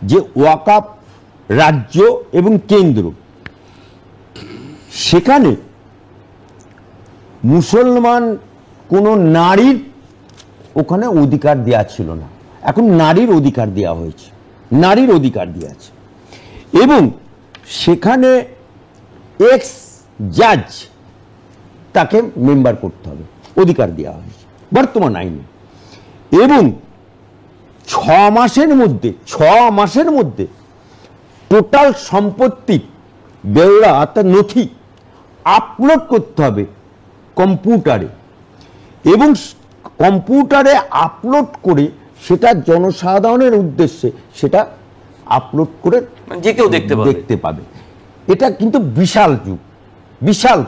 যে ওয়াকফ রাজ্য এবং কেন্দ্র, সেখানে মুসলমান কোনো নারীর ওখানে অধিকার দেওয়া ছিল না, এখন নারীর অধিকার দেওয়া হয়েছে, নারীর অধিকার দেওয়া আছে। এবং সেখানে এক্স জাজ তাকে মেম্বার করতে হবে, অধিকার দেওয়া হয়েছে বর্তমান আইনে। এবং 6 মাসের মধ্যে টোটাল সম্পত্তির বেওরা অর্থাৎ নথি আপলোড করতে হবে কম্পিউটারে, এবং কম্পিউটারে আপলোড করে সেটা জনসাধারণের উদ্দেশ্যে সেটা আপলোড করে যে কেউ দেখতে পাবে। এটা কিন্তু বিশাল যুগ, বিশাল।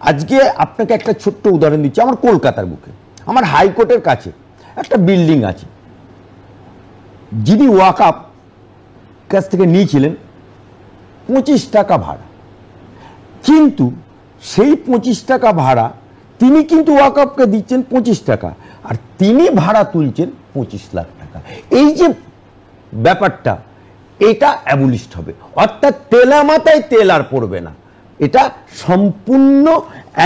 আজকে আপনাকে একটা ছোট্ট উদাহরণ দিচ্ছি। আমার কলকাতার বুকে, আমার হাইকোর্টের কাছে একটা বিল্ডিং আছে, যিনি ওয়াকফ কাছ থেকে নিয়েছিলেন 25 টাকা ভাড়া, কিন্তু সেই 25 টাকা ভাড়া তিনি কিন্তু ওয়াকফকে দিচ্ছেন 25 টাকা, আর তিনি ভাড়া তুলছেন 25 লাখ টাকা। এই যে ব্যাপারটা, এটা অ্যাবলিশড হবে, অর্থাৎ তেলা মাথায় তেল আর পড়বে না। এটা সম্পূর্ণ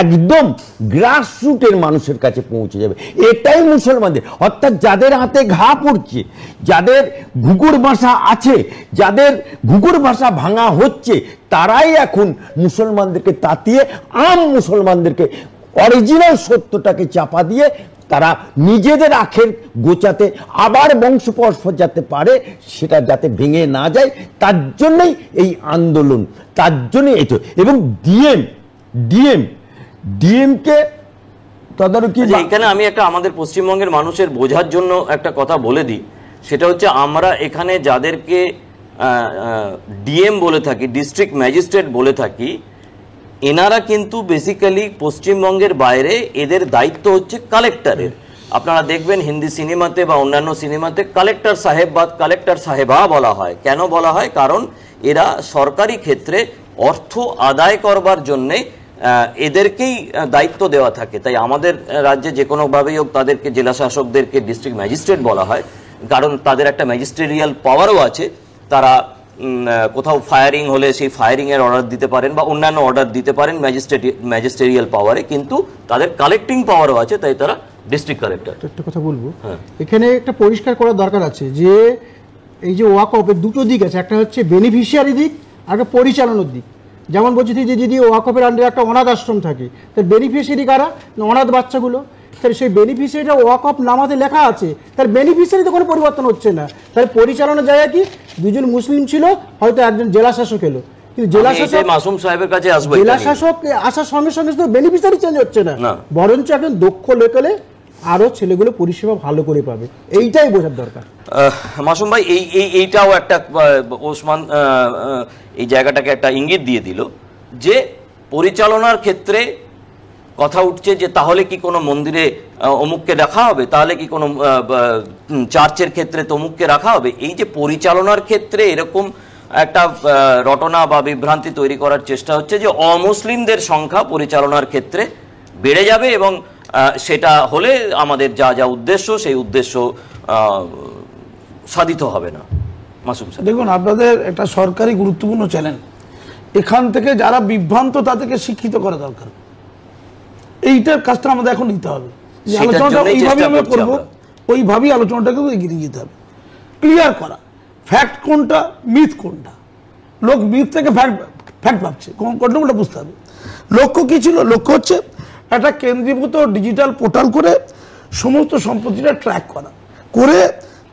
একদম গ্রাসরুটের মানুষের কাছে পৌঁছে যাবে। এটাই মুসলমানদের, অর্থাৎ যাদের হাতে ঘা পড়ছে, যাদের ঘুঘুর ভাষা আছে, যাদের ঘুঘুর ভাষা ভাঙা হচ্ছে, তারাই এখন মুসলমানদেরকে তাতিয়ে মুসলমানদেরকে অরিজিনাল সত্যটাকে চাপা দিয়ে তারা নিজেদের আখের গোচাতে আবার বংশ পরস্পর যাতে পারে, সেটা যাতে ভেঙে না যায়, তার জন্যই এই আন্দোলন, তার জন্যই এটা। এবং ডিএমকে তদারকি। এখানে আমি একটা আমাদের পশ্চিমবঙ্গের মানুষের বোঝার জন্য একটা কথা বলে দিই, সেটা হচ্ছে আমরা এখানে যাদেরকে ডিএম বলে থাকি, ডিস্ট্রিক্ট ম্যাজিস্ট্রেট বলে থাকি, এনারা কিন্তু বেসিক্যালি পশ্চিমবঙ্গের বাইরে এদের দায়িত্ব হচ্ছে কালেক্টরের। আপনারা দেখবেন হিন্দি সিনেমাতে বা অন্যান্য সিনেমাতে কালেক্টর সাহেব বা কালেক্টর সাহেবা বলা হয়। কেন বলা হয়? কারণ এরা সরকারি ক্ষেত্রে অর্থ আদায় করবার জন্যে এদেরকেই দায়িত্ব দেওয়া থাকে। তাই আমাদের রাজ্যে যে কোনোভাবেই হোক তাদেরকে জেলা শাসকদেরকে ডিস্ট্রিক্ট ম্যাজিস্ট্রেট বলা হয়, কারণ তাদের একটা ম্যাজিস্ট্রেরিয়াল পাওয়ারও আছে। তারা কোথাও ফায়ারিং হলে সেই ফায়ারিংয়ের অর্ডার দিতে পারেন বা অন্যান্য অর্ডার দিতে পারেন ম্যাজিস্ট্রেরিয়াল পাওয়ারে, কিন্তু তাদের কালেক্টিং পাওয়ারও আছে, তাই তারা ডিস্ট্রিক্ট কালেক্টর। একটা কথা বলবো, এখানে একটা পরিষ্কার করার দরকার আছে যে এই যে ওয়াকফের দুটো দিক আছে, একটা হচ্ছে বেনিফিশিয়ারি দিক আর একটা পরিচালনার দিক। যেমন বলছি যে যদি ওয়াকফের আন্ডারে একটা অনাথ আশ্রম থাকে, তার বেনিফিশিয়ারি কারা? অনাথ বাচ্চাগুলো। তাহলে সেই বেনিফিশিয়ারিটা ওয়াকফ নামাতে লেখা আছে, তার বেনিফিশিয়ারিতে কোনো পরিবর্তন হচ্ছে না। তাহলে পরিচালনার জায়গায় কি দুজন মুসলিম ছিল, হয়তো একজন জেলা শাসক এলো, কিন্তু জেলা শাসক মাসুম সাহেবের কাছে আসবে, জেলা শাসক আসার সঙ্গে সঙ্গে তো বেনিফিশিয়ারি চেঞ্জ হচ্ছে না, বরঞ্চ একজন দক্ষ লেখলে আরো ছেলেগুলো পরিষেবা ভালো করে পাবে। এইটাই বোঝার দরকার। মাসুম ভাই, এইটাও একটা ওসমান এই জায়গাটাকে একটা ইঙ্গিত দিয়ে দিল যে পরিচালনার ক্ষেত্রে কথা উঠছে যে তাহলে কি কোনো মন্দিরে অমুককে রাখা হবে, তাহলে কি কোনো চার্চের ক্ষেত্রে তমুককে রাখা হবে। এই যে পরিচালনার ক্ষেত্রে এরকম একটা রটনা বা বিভ্রান্তি তৈরি করার চেষ্টা হচ্ছে যে অমুসলিমদের সংখ্যা পরিচালনার ক্ষেত্রে বেড়ে যাবে এবং সেটা হলে আমাদের যা যা উদ্দেশ্য সেই উদ্দেশ্য সাধিত হবে না। মাসুম স্যার, দেখুন, আপনাদের একটা সরকারি গুরুত্বপূর্ণ চ্যানেল, এখান থেকে যারা বিভ্রান্ত তাদেরকে শিক্ষিত করা দরকার। এইটার কাজটা আমাদের এখন নিতে হবে। আলোচনাটা ওইভাবে আমরা করবো, ওইভাবেই আলোচনাটাকে এগিয়ে যেতে হবে। ক্লিয়ার করা ফ্যাক্ট কোনটা, মিথ কোনটা। লোক মিথ থেকে ফ্যাক্ট ভাবছে, ঘটনাটা বুঝতে হবে। লক্ষ্য কি ছিল? লক্ষ্য হচ্ছে একটা কেন্দ্রীভূত ডিজিটাল পোর্টাল করে সমস্ত সম্পত্তিটা ট্র্যাক করা, করে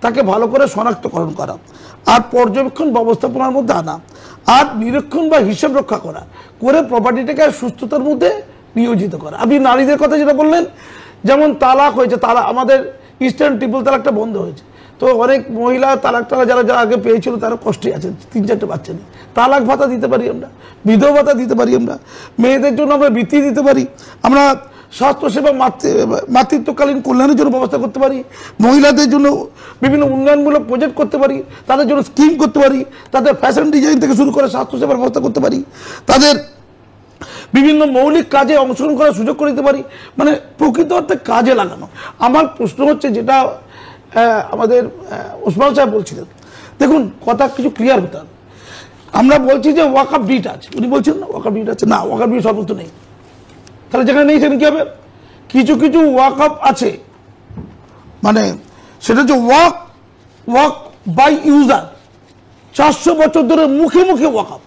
তাকে ভালো করে শনাক্তকরণ করা, আর পর্যবেক্ষণ ব্যবস্থাপনার মধ্যে আনা, আর নিরীক্ষণ বা হিসেব রক্ষা করা, করে প্রপার্টিটাকে সুস্থতার মধ্যে নিয়োজিত করা। আপনি নারীদের কথা যেটা বললেন, যেমন তালাক হয়েছে, আমাদের ইস্টার্ন ট্রিপল তালাকটা বন্ধ হয়েছে, তো অনেক মহিলা তালাক যারা আগে পেয়েছিল তারা কষ্টে আছে, 3-4টে বাচ্চা নেই। তালাক ভাতা দিতে পারি আমরা, বিধবা ভাতা দিতে পারি আমরা, মেয়েদের জন্য আমরা বৃত্তি দিতে পারি, আমরা স্বাস্থ্যসেবা মাতৃত্বকালীন কল্যাণের জন্য ব্যবস্থা করতে পারি, মহিলাদের জন্য বিভিন্ন উন্নয়নমূলক প্রজেক্ট করতে পারি, তাদের জন্য স্কিম করতে পারি, তাদের ফ্যাশন ডিজাইন থেকে শুরু করে স্বাস্থ্যসেবার ব্যবস্থা করতে পারি, তাদের বিভিন্ন মৌলিক কাজে অংশগ্রহণ করার সুযোগ করে দিতে পারি। মানে প্রকৃত অর্থে কাজে লাগানো। আমার প্রশ্ন হচ্ছে, যেটা আমাদের ওসমান সাহেব বলছিলেন, দেখুন কথা কিছু ক্লিয়ার হতে হবে। আমরা বলছি যে ওয়াকফ ডিড আছে, উনি বলছেন না ওয়াকফ ডিড আছে, না ওয়াকফ ডিড সর্বত্র নেই। তাহলে যেখানে নেই সেখানে কি হবে? কিছু কিছু ওয়াকফ আছে, মানে সেটা হচ্ছে ওয়াক বাই ইউজার, 400 বছর ধরে মুখে মুখে ওয়াকফ।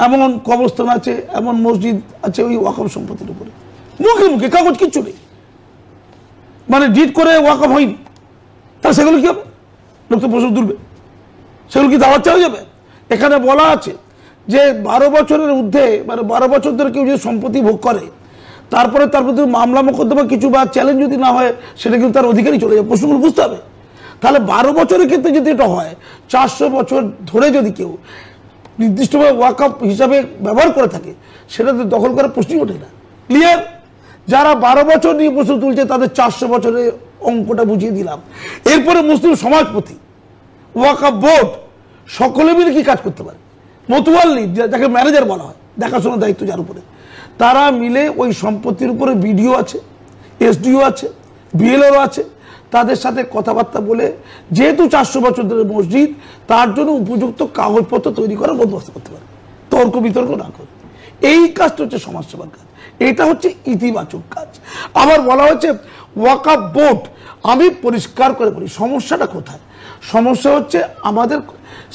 এমন কবরস্থান আছে, এমন মসজিদ আছে ওই ওয়াকফ সম্পত্তির উপরে, মুখে মুখে, কাগজ কিচ্ছু নেই, মানে ডিড করে ওয়াকফ হয়নি। তাহলে সেগুলো কি হবে? লোক তো প্রশ্ন তুলবে, সেগুলো কি দাওয়াত চাওয়া যাবে? এখানে বলা আছে যে 12 বছরের ঊর্ধ্বে, মানে 12 বছর ধরে কেউ যদি সম্পত্তি ভোগ করে, তারপরে তার প্রতি মামলা মোকদ্দমা কিছু বা চ্যালেঞ্জ যদি না হয়, সেটা কিন্তু তার অধিকারই চলে যাবে। প্রশ্নগুলো বুঝতে হবে। তাহলে 12 বছরের ক্ষেত্রে যদি এটা হয়, 400 বছর ধরে যদি কেউ নির্দিষ্টভাবে ওয়াকফ হিসাবে ব্যবহার করে থাকে, সেটা তো দখল করার প্রশ্নই ওঠে না। ক্লিয়ার? যারা 12 বছর নিয়ে প্রশ্ন তুলছে তাদের 400 বছরের অঙ্কটা বুঝিয়ে দিলাম। এরপরে মুসলিম সমাজপতি, ওয়াকফ বোর্ড, সকলে মিলে কি কাজ করতে পারে? মতুয়াল্লি, যাকে ম্যানেজার বলা হয়, দেখাশোনার দায়িত্ব যার উপরে, তারা মিলে ওই সম্পত্তির উপরে বিডিও আছে, এসডিও আছে, বিএলও আছে, তাদের সাথে কথাবার্তা বলে, যেহেতু 400 বছর ধরে মসজিদ, তার জন্য উপযুক্ত কাগজপত্র তৈরি করার বন্দোবস্ত করতে পারে, তর্ক বিতর্ক না করে। এই কাজটা হচ্ছে সমাজসেবার কাজ, এটা হচ্ছে ইতিবাচক কাজ। আবার বলা হচ্ছে ওয়াকফ বোর্ড, আমি পরিষ্কার করে বলি সমস্যাটা কোথায়। সমস্যা হচ্ছে আমাদের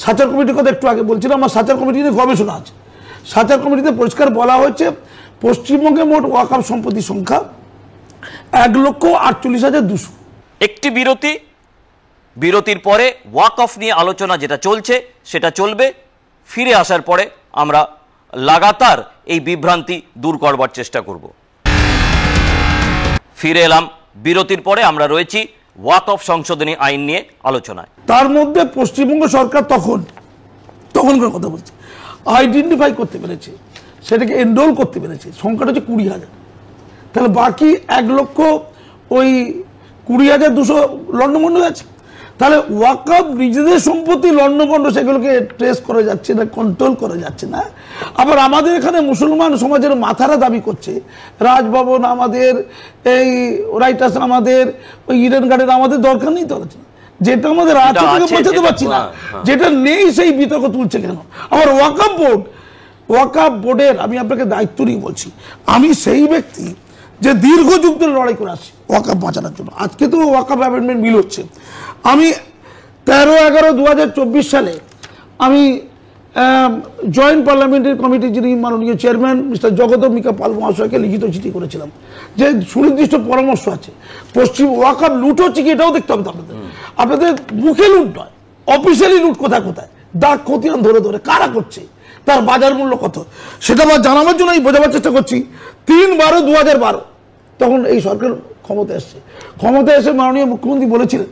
সাচার কমিটির কথা একটু আগে বলছিলাম, আমার সাচার কমিটি নিয়ে গবেষণা আছে। সাচার কমিটিতে পরিষ্কার বলা হয়েছে পশ্চিমবঙ্গে মোট ওয়াকফ সম্পত্তির সংখ্যা 1,48,200। একটি বিরতির পরে ওয়াকফ নিয়ে আলোচনা যেটা চলছে সেটা চলবে। ফিরে আসার পরে আমরা লাগাতার এই বিভ্রান্তি দূর করবার চেষ্টা করব। ফিরে এলাম বিরতির পরে, আমরা রয়েছি ওয়াকফ সংশোধনী আইন নিয়ে আলোচনায়। তার মধ্যে পশ্চিমবঙ্গ সরকার তখনকার কথা বলছে, আইডেন্টিফাই করতে পেরেছে সেটাকে এনরোল করতে পেরেছে, সংখ্যাটা হচ্ছে 20,000। তাহলে বাকি 1,20,200 লন্ডভন্ড আছে। তাহলে ওয়াকফ নিজেদের সম্পত্তি লন্ডভন্ড, সেগুলোকে ট্রেস করা যাচ্ছে না, কন্ট্রোল করা যাচ্ছে না। আবার আমাদের এখানে মুসলমান সমাজের মাথারা দাবি করছে রাজভবন আমাদের, এই রাইটার্স আমাদের, ওই ইডেন গার্ডেন আমাদের, দরকার নেই তো। যেটা আমাদের আছে থেকে পৌঁছাতে পারছি না, যেটা নেই সেই বিতর্ক তুলছে কেন? আবার ওয়াকফ বোর্ডের আমি আপনাকে দায়িত্ব নিয়ে বলছি, আমি সেই ব্যক্তি যে দীর্ঘ যুগ ধরে লড়াই করে আসছি ওয়াকফ বাঁচানোর জন্য। আজকে তো ওয়াকফ অ্যামেন্ডমেন্ট বিল হচ্ছে। আমি 13/11/2024 সালে আমি জয়েন্ট পার্লামেন্টারি কমিটি যিনি মাননীয় চেয়ারম্যান মিস্টার জগদম্বিকা পাল মহাশয়কে লিখিত চিঠি করেছিলাম যে সুনির্দিষ্ট পরামর্শ আছে। পশ্চিম ওয়াকফ লুট হচ্ছে কি এটাও দেখতে হবে আপনাদের, আপনাদের মুখে লুট নয়, অফিসিয়ালি লুট কোথায় কোথায়, দাগ খতিয়ান ধরে ধরে কারা করছে, তার বাজার মূল্য কত, সেটা জানাবার জন্য আমি বোঝাবার চেষ্টা করছি। 3/12/2012 তখন এই সরকার ক্ষমতা এসে মাননীয় মুখ্যমন্ত্রী বলেছিলেন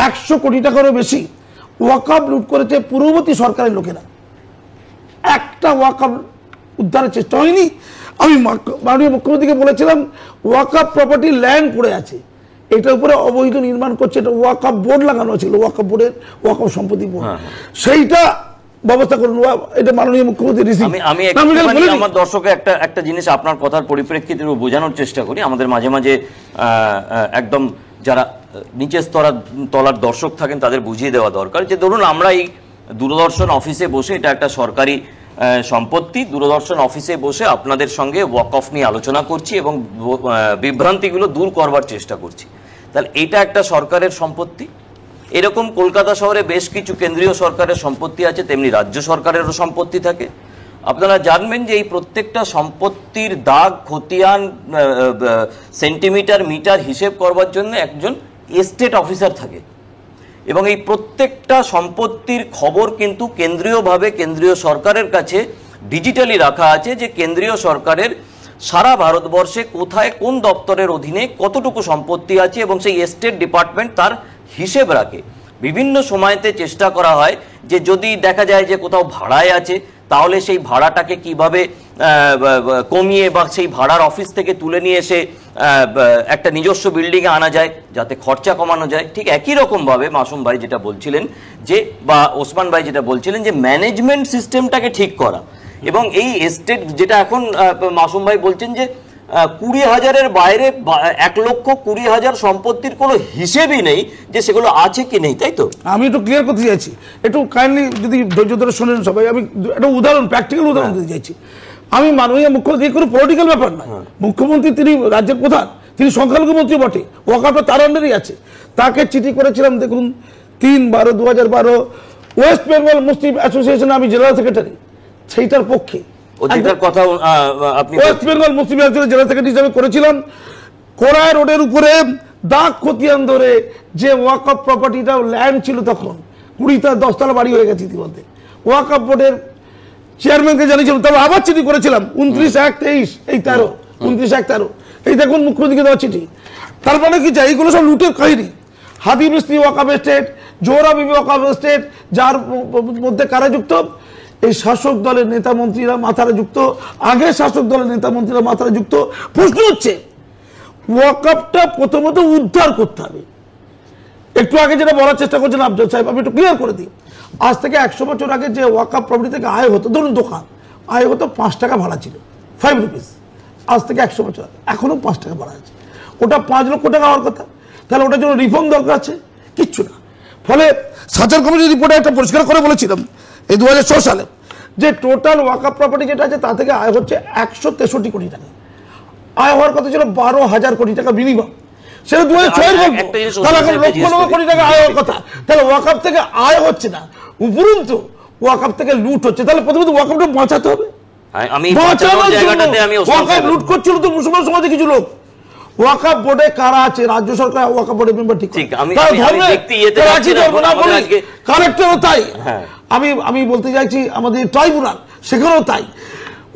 100 কোটি টাকারও বেশি ওয়াকফ লুট করেছে পূর্ববর্তী সরকারের লোকেরা। একটা ওয়াকফ উদ্ধারের চেষ্টা হয়নি। আমি মাননীয় মুখ্যমন্ত্রীকে বলেছিলাম ওয়াকফ প্রপার্টি ল্যান্ড পড়ে আছে, এটার উপরে অবৈধ নির্মাণ করছে, এটা ওয়াকফ বোর্ড লাগানো ছিল, ওয়াকফ বোর্ডের ওয়াকফ সম্পত্তি বোর্ড, সেইটা ব্যবস্থা করুন। এটা মাননীয় মুখ্যমন্ত্রী আমি আমার দর্শকে একটা জিনিস আপনার কথার পরিপ্রেক্ষিতে বোঝানোর চেষ্টা করি। আমাদের মাঝে মাঝে একদম যারা নিচের তলার দর্শক থাকেন তাদের বুঝিয়ে দেওয়া দরকার যে ধরুন আমরা এই দূরদর্শন অফিসে বসে, এটা একটা সরকারি সম্পত্তি, দূরদর্শন অফিসে বসে আপনাদের সঙ্গে ওয়াকফ নিয়ে আলোচনা করছি এবং বিভ্রান্তিগুলো দূর করবার চেষ্টা করছি। তাহলে এটা একটা সরকারের সম্পত্তি। এরকম কলকাতা শহরে বেশ কিছু কেন্দ্রীয় সরকারের সম্পত্তি আছে, তেমনি রাজ্য সরকারেরও সম্পত্তি থাকে। আপনারা জানবেন যে এই প্রত্যেকটা সম্পত্তির দাগ খতিয়ান সেন্টিমিটার মিটার হিসেব করবার জন্য একজন এস্টেট অফিসার থাকে এবং এই প্রত্যেকটা সম্পত্তির খবর কিন্তু কেন্দ্রীয়ভাবে কেন্দ্রীয় সরকারের কাছে ডিজিটালি রাখা আছে, যে কেন্দ্রীয় সরকারের সারা ভারতবর্ষে কোথায় কোন দপ্তরের অধীনে কতটুকু সম্পত্তি আছে এবং সেই এস্টেট ডিপার্টমেন্ট তার হিসেব রাখে। বিভিন্ন সময়তে চেষ্টা করা হয় যে যদি দেখা যায় যে কোথাও ভাড়ায় আছে তাহলে সেই ভাড়াটাকে কিভাবে কমিয়ে বা সেই ভাড়ার অফিস থেকে তুলে নিয়ে এসে একটা নিজস্ব বিল্ডিংয়ে আনা যায় যাতে খরচা কমানো যায়। ঠিক একই রকমভাবে মাসুম ভাই যেটা বলছিলেন যে, বা ওসমান ভাই যেটা বলছিলেন যে ম্যানেজমেন্ট সিস্টেমটাকে ঠিক করা, এবং এই এস্টেট যেটা এখন মাসুম ভাই বলছেন যে 20,000-এর বাইরে 1,20,000 সম্পত্তির কোনো হিসেবই নেই যে সেগুলো আছে কি নেই, তাই তো? আমি একটু ক্লিয়ার করতে চাইছি, একটু কাইন্ডলি যদি ধৈর্য ধরে শোনেন সবাই। আমি একটা উদাহরণ, প্র্যাকটিক্যাল উদাহরণ দিতে চাইছি। আমি মাননীয় মুখ্যমন্ত্রী, কোনো পলিটিক্যাল ব্যাপার নয়, মুখ্যমন্ত্রী তিনি রাজ্যের প্রধান, তিনি সংখ্যালঘু মন্ত্রী বটে, ওয়াকফটা তার আন্ডারেই আছে। তাকে চিঠি করেছিলাম, দেখুন 3/12/2012 ওয়েস্ট বেঙ্গল মুসলিম অ্যাসোসিয়েশনে আমি জেনারেল সেক্রেটারি, সেইটার পক্ষে ওয়েস্ট বেঙ্গল মুসলিম অ্যাসোসিয়েশনের জেনারেল সেক্রেটারি হিসাবে করেছিলাম। কোরাই রোডের উপরে দাগ খতিয়ান ধরে যে ওয়াকফ প্রপার্টিটা ল্যান্ড ছিল তখন 20-10 তলা বাড়ি হয়ে গেছে ইতিমধ্যে। ওয়াকফ বোর্ডের চেয়ারম্যানকে জানিয়েছিলাম, তবে আবার চিঠি করেছিলাম 29/1/23, এই 29/1/13, এই দেখুন মুখ্যমন্ত্রীকে দেওয়া চিঠি। তার মানে কি চাই, এইগুলো সব লুটের কাহিনী। হাদি মিস্ত্রি ওয়াকফ এস্টেট, জোহরা বিবি ওয়াকফ এস্টেট, যার মধ্যে কারা যুক্ত? এই শাসক দলের নেতা মন্ত্রীরা মাথারা যুক্ত, আগে শাসক দলের নেতা মন্ত্রীরা মাথারা যুক্ত। প্রশ্ন হচ্ছে ওয়াকফটা প্রথমত উদ্ধার করতে হবে। একটু আগে যেটা বলার চেষ্টা করছেন আফজল সাহেব, আমি একটু ক্লিয়ার করে দিই। আজ থেকে 100 বছর আগে যে ওয়াকফ প্রপার্টি থেকে আয় হতো, ধরুন দোকান আয় হতো 5 টাকা ভাড়া ছিল, 5 রুপিস। আজ থেকে 100 বছর আগে এখনো 5 টাকা ভাড়া আছে, ওটা 5 লক্ষ টাকা হওয়ার কথা। তাহলে ওটার জন্য রিফর্ম দরকার আছে? কিচ্ছু না। ফলে সাচার কমিটির রিপোর্টে একটা পরিষ্কার করে বলেছিলাম এই 2006 সালে যে টোটাল ওয়াকফ প্রপার্টি যেটা আছে তা থেকে আয় হচ্ছে 163 কোটি টাকা। আয় হওয়ার কথা ছিল 12,000 কোটি টাকা মিনিমাম, সেটা 2006 তাহলে এখন লক্ষ কোটি টাকা আয় হওয়ার কথা। তাহলে ওয়াকফ থেকে আয় হচ্ছে না, উপরন্তু ওয়াকফ থেকে লুট হচ্ছে। তাহলে প্রথমত ওয়াকফটা বাঁচাতে হবে। ওয়াকফ লুট করছিল তো মুসলমান সমাজে কিছু লোক। ওয়াকফ বোর্ডে কারা আছে? রাজ্য সরকার ওয়াকফ বোর্ডের মেম্বার ঠিক, কালেক্টরও তাই। আমি বলতে চাইছি আমাদের ট্রাইব্যুনাল সেখানেও তাই।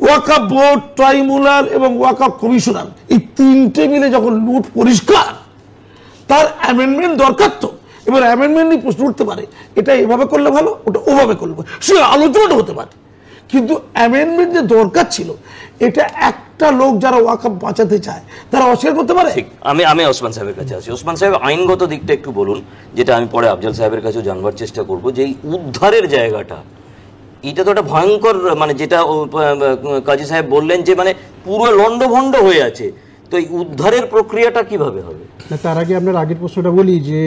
ওয়াকফ বোর্ড, ট্রাইব্যুনাল এবং ওয়াকফ কমিশনার, এই তিনটে মিলে যখন লুট পরিষ্কার, তার অ্যামেন্ডমেন্ট দরকার। তো এবার অ্যামেন্ডমেন্ট নিয়ে প্রশ্ন উঠতে পারে, এটা এভাবে করলে ভালো, ওটা ওভাবে করলে ভালো, সে আলোচনাটা হতে পারে। কিন্তু অ্যামেন্ডমেন্ট যে দরকার ছিল, এটা একটা লোক যারা ওয়াকফ বাঁচাতে চায় তারা অস্বীকার করতে পারে? ঠিক, আমি ওসমান সাহেবের কাছে আছি। ওসমান সাহেব, আইনগত দিকটা একটু বলুন, যেটা আমি পরে আফজাল সাহেবের কাছেও জানবার চেষ্টা করব, যে এই উদ্ধারের জায়গাটা, এটা তো একটা ভয়ঙ্কর, মানে যেটা কাজী সাহেব বললেন যে মানে পুরো লন্ডভন্ড হয়ে আছে, তো এই উদ্ধারের প্রক্রিয়াটা কিভাবে হবে? না, তার আগে আপনার আগের প্রশ্নটা বলি, যে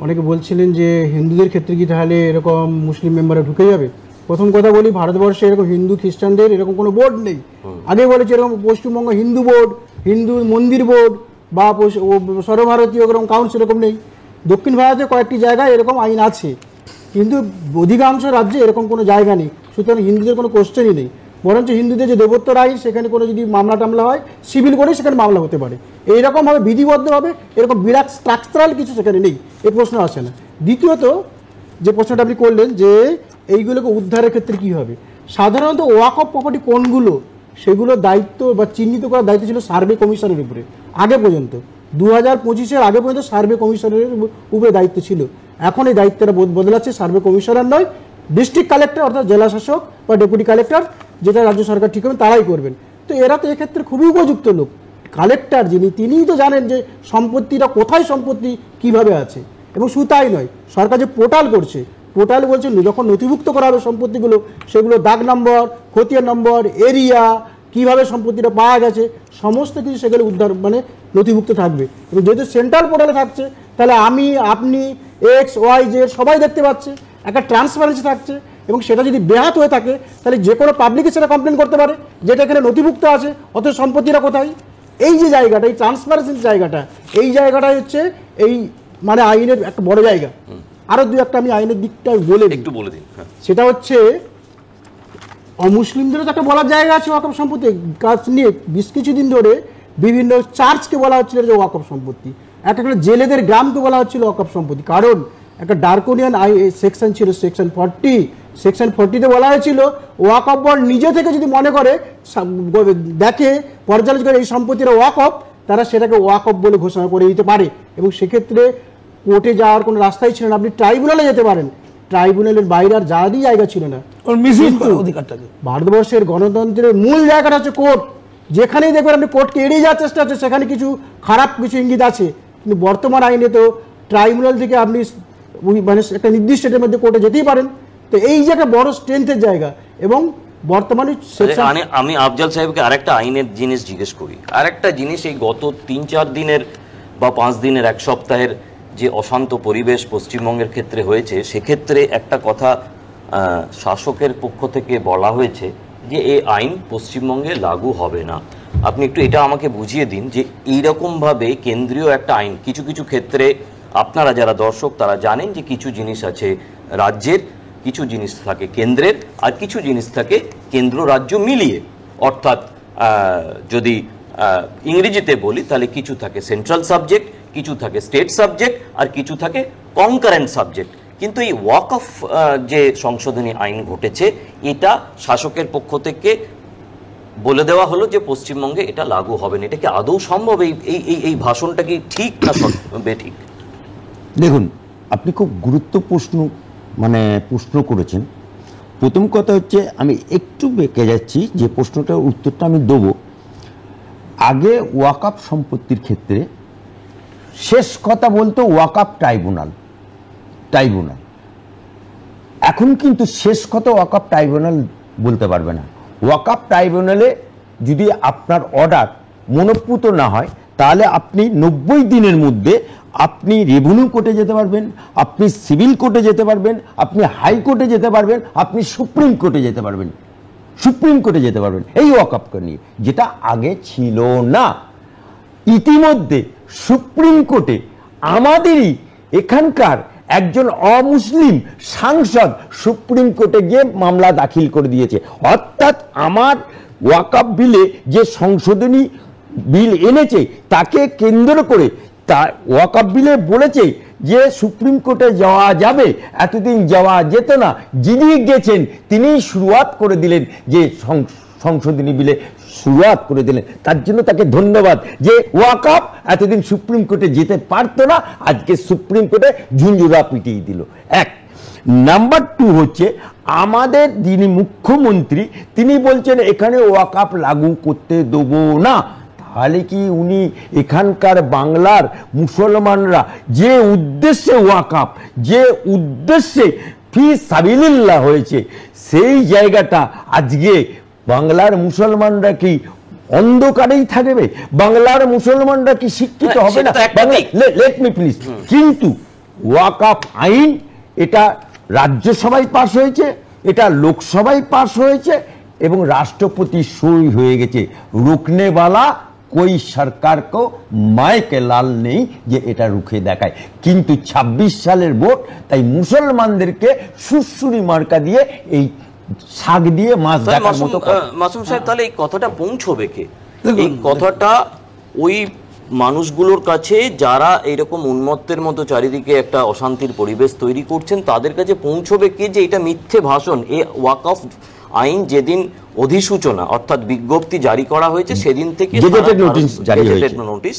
অনেকে বলছিলেন যে হিন্দুদের ক্ষেত্রে কি তাহলে এরকম মুসলিম মেম্বাররা ঢুকে যাবে। প্রথম কথা বলি, ভারতবর্ষে এরকম হিন্দু খ্রিস্টানদের এরকম কোনো বোর্ড নেই। আগে বলেছে এরকম পশ্চিমবঙ্গ হিন্দু বোর্ড, হিন্দু মন্দির বোর্ড বা সর্বভারতীয় এরকম কাউন্সিল এরকম নেই। দক্ষিণ ভারতে কয়েকটি জায়গায় এরকম আইন আছে, কিন্তু অধিকাংশ রাজ্যে এরকম কোনো জায়গা নেই। সুতরাং হিন্দুদের কোনো কোশ্চেনই নেই। বরঞ্চ হিন্দুদের যে দেবোত্তর আইন, সেখানে কোনো যদি মামলা টামলা হয়, সিভিল করে সেখানে মামলা হতে পারে। এইরকমভাবে বিধিবদ্ধভাবে এরকম বিরাট স্ট্রাকচারাল কিছু সেখানে নেই, এই প্রশ্ন আসে না। দ্বিতীয়ত যে প্রশ্নটা আপনি করলেন যে এইগুলোকে উদ্ধারের ক্ষেত্রে কী হবে, সাধারণত ওয়াকফ প্রপার্টি কোনগুলো, সেগুলোর দায়িত্ব বা চিহ্নিত করার দায়িত্ব ছিল সার্ভে কমিশনের উপরে। আগে পর্যন্ত 2025-এর আগে পর্যন্ত সার্ভে কমিশনের উপরে দায়িত্ব ছিল। এখন এই দায়িত্বটা বদলাচ্ছে, সার্ভে কমিশনার নয়, ডিস্ট্রিক্ট কালেক্টর অর্থাৎ জেলা শাসক বা ডেপুটি কালেক্টর, যেটা রাজ্য সরকার ঠিক করবেন তারাই করবেন। তো এরা তো এক্ষেত্রে খুবই উপযুক্ত লোক। কালেক্টর যিনি, তিনিই তো জানেন যে সম্পত্তিটা কোথায়, সম্পত্তি কিভাবে আছে। এবং শুধু তাই নয়, সরকার যে পোর্টাল করছে, পোর্টাল বলছে যখন নথিভুক্ত করা হবে সম্পত্তিগুলো, সেগুলো দাগ নম্বর, খতিয়ান নম্বর, এরিয়া, কিভাবে সম্পত্তিটা পাওয়া গেছে, সমস্ত কিছু সেগুলো উদ্ধার মানে নথিভুক্ত থাকবে। এবং যেহেতু সেন্ট্রাল পোর্টালে থাকছে, তাহলে আমি, আপনি, এক্স, ওয়াই, জেড সবাই দেখতে পাচ্ছে, একটা ট্রান্সপারেন্সি থাকছে। এবং সেটা যদি ব্যাহত হয়ে থাকে, তাহলে যে কোনো পাবলিকে সেটা কমপ্লেন করতে পারে, যেটা এখানে নথিভুক্ত আছে, অথচ সম্পত্তিটা কোথায়। এই যে জায়গাটা, এই ট্রান্সপারেন্সির জায়গাটা, এই জায়গাটাই হচ্ছে এই মানে আইনের একটা বড় জায়গা। আরও দু একটা আমি আইনের দিকটা একটু বলে দিন। সেটা হচ্ছে অমুসলিমদেরও তো একটা বলার জায়গা আছে ওয়াকফ সম্পত্তি কাজ নিয়ে। বেশ কিছুদিন ধরে বিভিন্ন চার্চকে বলা হচ্ছিল যে ওয়াকফ সম্পত্তি, একটা জেলেদের গ্রামকে বলা হচ্ছিল ওয়াকফ সম্পত্তি। কারণ একটা ডার্কোনিয়ান সেকশন ছিল, সেকশন 40। সেকশন 40-তে বলা হয়েছিল ওয়াকফ বোর্ড নিজে থেকে যদি মনে করে, দেখে, পর্যালোচনা করে এই সম্পত্তিটা ওয়াকফ, তারা সেটাকে ওয়াকফ বলে ঘোষণা করে দিতে পারে। এবং সেক্ষেত্রে কোর্টে যাওয়ার কোনো রাস্তাই ছিল না, আপনি ট্রাইব্যুনালে যেতে পারেন, ট্রাইব্যুনালের বাইরে আর যাওয়ারই জায়গা ছিল না। অধিকারটাকে ভারতবর্ষের গণতন্ত্রের মূল জায়গাটা হচ্ছে কোর্ট। যেখানেই দেখবেন আপনি কোর্টকে এড়িয়ে যাওয়ার চেষ্টা হচ্ছে, সেখানে কিছু খারাপ কিছু ইঙ্গিত আছে। কিন্তু বর্তমান আইনে তো ট্রাইব্যুনাল থেকে আপনি মানে একটা নির্দিষ্ট ডেটের মধ্যে কোর্টে যেতেই পারেন। তো এই যে একটা বড় স্ট্রেংথের জায়গা। এবং বর্তমানে আমি আফজাল সাহেবকে আরেকটা আইনের জিনিস জিজ্ঞেস করি, আরেকটা জিনিস, এই গত 3-4 দিনের বা 5 দিনের, এক সপ্তাহের যে অশান্ত পরিবেশ পশ্চিমবঙ্গের ক্ষেত্রে হয়েছে, সেক্ষেত্রে একটা কথা শাসকের পক্ষ থেকে বলা হয়েছে যে এই আইন পশ্চিমবঙ্গে লাগু হবে না। আপনি একটু এটা আমাকে বুঝিয়ে দিন যে এইরকমভাবে কেন্দ্রীয় একটা আইন, কিছু কিছু ক্ষেত্রে আপনারা যারা দর্শক তারা জানেন যে কিছু জিনিস আছে রাজ্যের, কিছু জিনিস থাকে কেন্দ্রের, আর কিছু জিনিস থাকে কেন্দ্র রাজ্য মিলিয়ে। অর্থাৎ যদি ইংরেজিতে বলি তাহলে কিছু থাকে সেন্ট্রাল সাবজেক্ট, কিছু থাকে স্টেট সাবজেক্ট, আর কিছু থাকে কনকারেন্ট সাবজেক্ট। কিন্তু এই ওয়াকফ যে সংশোধনী আইন ঘটেছে, এটা শাসকের পক্ষ থেকে বলে দেওয়া হলো যে পশ্চিমবঙ্গে এটা লাগু হবে না। এটা কি আদৌ সম্ভব? এই ভাষণটা কি ঠিক না বেঠিক? দেখুন, আপনি খুব গুরুত্বপূর্ণ প্রশ্ন করেছেন। প্রথম কথা হচ্ছে, আমি একটু বেঁকে যাচ্ছি, যে প্রশ্নটার উত্তরটা আমি দেবো। আগে ওয়াকফ সম্পত্তির ক্ষেত্রে শেষ কথা বলতো ওয়াকফ ট্রাইব্যুনাল। এখন কিন্তু শেষ কথা ওয়াকফ ট্রাইব্যুনাল বলতে পারবে না। ওয়াকফ ট্রাইব্যুনালে যদি আপনার অর্ডার মনোপুত না হয়, তাহলে আপনি 90 দিনের মধ্যে আপনি রেভিনিউ কোর্টে যেতে পারবেন, আপনি সিভিল কোর্টে যেতে পারবেন, আপনি হাইকোর্টে যেতে পারবেন, আপনি সুপ্রিম কোর্টে যেতে পারবেন, এই ওয়াকফকে নিয়ে, যেটা আগে ছিল না। ইতিমধ্যে সুপ্রিম কোর্টে আমাদেরই এখানকার একজন অমুসলিম সাংসদ সুপ্রিম কোর্টে গিয়ে মামলা দাখিল করে দিয়েছে। অর্থাৎ আমার ওয়াকফ বিলে যে সংশোধনী বিল এনেছে, তাকে কেন্দ্র করে তা ওয়াকফ বিলে বলেছে যে সুপ্রিম কোর্টে যাওয়া যাবে, এতদিন যাওয়া যেত না। যিনি গেছেন তিনি শুরুয়াত করে দিলেন, যে সংশোধনী বিলে শুরুয়াত করে দিলেন। তার জন্য তাকে ধন্যবাদ, যে ওয়াকফ এতদিন সুপ্রিম কোর্টে যেতে পারতো না, আজকে সুপ্রিম কোর্টে ঝুঞ্ঝুরা পিটিয়ে দিল। এক নাম্বার 2 হচ্ছে আমাদের যিনি মুখ্যমন্ত্রী তিনি বলছেন এখানে ওয়াকাফ লাগু করতে দেবো না। তাহলে কি উনি এখানকার বাংলার মুসলমানরা যে উদ্দেশ্যে ওয়াকাফ, যে উদ্দেশ্যে ফি সাবিলিল্লাহ হয়েছে, সেই জায়গাটা আজকে বাংলার মুসলমানরা কি অন্ধকারেই থাকবে? বাংলার মুসলমানরা কি শিক্ষিত হবে না? Let me please. কিন্তু ওয়াকাফ আইন এটা রাজ্যসভায় পাশ হয়েছে, এটা লোকসভায় পাশ হয়েছে এবং রাষ্ট্রপতি সই হয়ে গেছে। রুকনেওয়ালা कोई सरकार को माय के लाल नहीं যে এটা রুখে দেখায়। কিন্তু 26 সালের ভোট, তাই মুসলমানদেরকে সুরসুরি মার্কা দিয়ে এই শাক দিয়ে মাছ দেখার মতো। মাসুম সাহেব, তাহলে এই কথাটা পৌঁছবে কে? এই কথাটা ওই মানুষগুলোর কাছে যারা এইরকম উন্মত্তের মতো চারিদিকে একটা অশান্তির পরিবেশ তৈরি করছেন, তাদের কাছে পৌঁছবে কে যে এটা মিথ্যে ভাষণ? এই ওয়াকফ আইন যেদিন অধিসূচনা অর্থাৎ বিজ্ঞপ্তি জারি করা হয়েছে সেদিন থেকে নোটিশ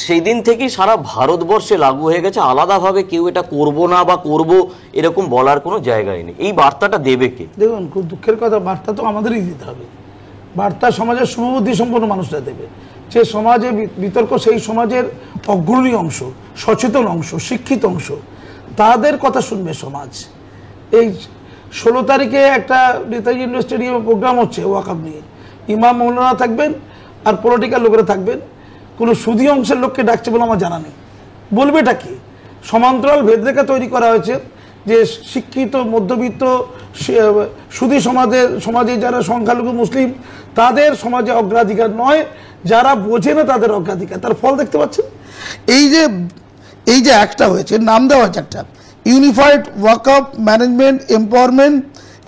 সেই দিন থেকেই সারা ভারতবর্ষে লাগু হয়ে গেছে। আলাদাভাবে কেউ এটা করব না বা করব এরকম বলার কোনো জায়গায় নেই। এই বার্তাটা দেবে কে? দেখুন, খুব দুঃখের কথা, বার্তা তো আমাদেরই দিতে হবে। বার্তা সমাজের শুভবুদ্ধি সম্পন্ন মানুষরা দেবে। যে সমাজে বিতর্ক, সেই সমাজের অগ্রণী অংশ, সচেতন অংশ, শিক্ষিত অংশ, তাদের কথা শুনবে সমাজ। এই 16 তারিখে একটা নেতাজি ইন্ডোর স্টেডিয়ামে প্রোগ্রাম হচ্ছে ওয়াকফ নিয়ে, ইমাম মৌলানা থাকবেন আর পলিটিক্যাল লোকেরা থাকবেন। কোনো সুদী অংশের লোককে ডাকছে বলে আমার জানা নেই। বলবেটা কি? সমান্তরাল ভেদরেখা তৈরি করা হয়েছে যে শিক্ষিত মধ্যবিত্ত সুদী সমাজে যারা সংখ্যালঘু মুসলিম তাদের সমাজে অগ্রাধিকার নয়, যারা বোঝে না তাদের অগ্রাধিকার। তার ফল দেখতে পাচ্ছেন। এই যে একটা হয়েছে, নাম দেওয়া হয়েছে একটা unified Waqf management empowerment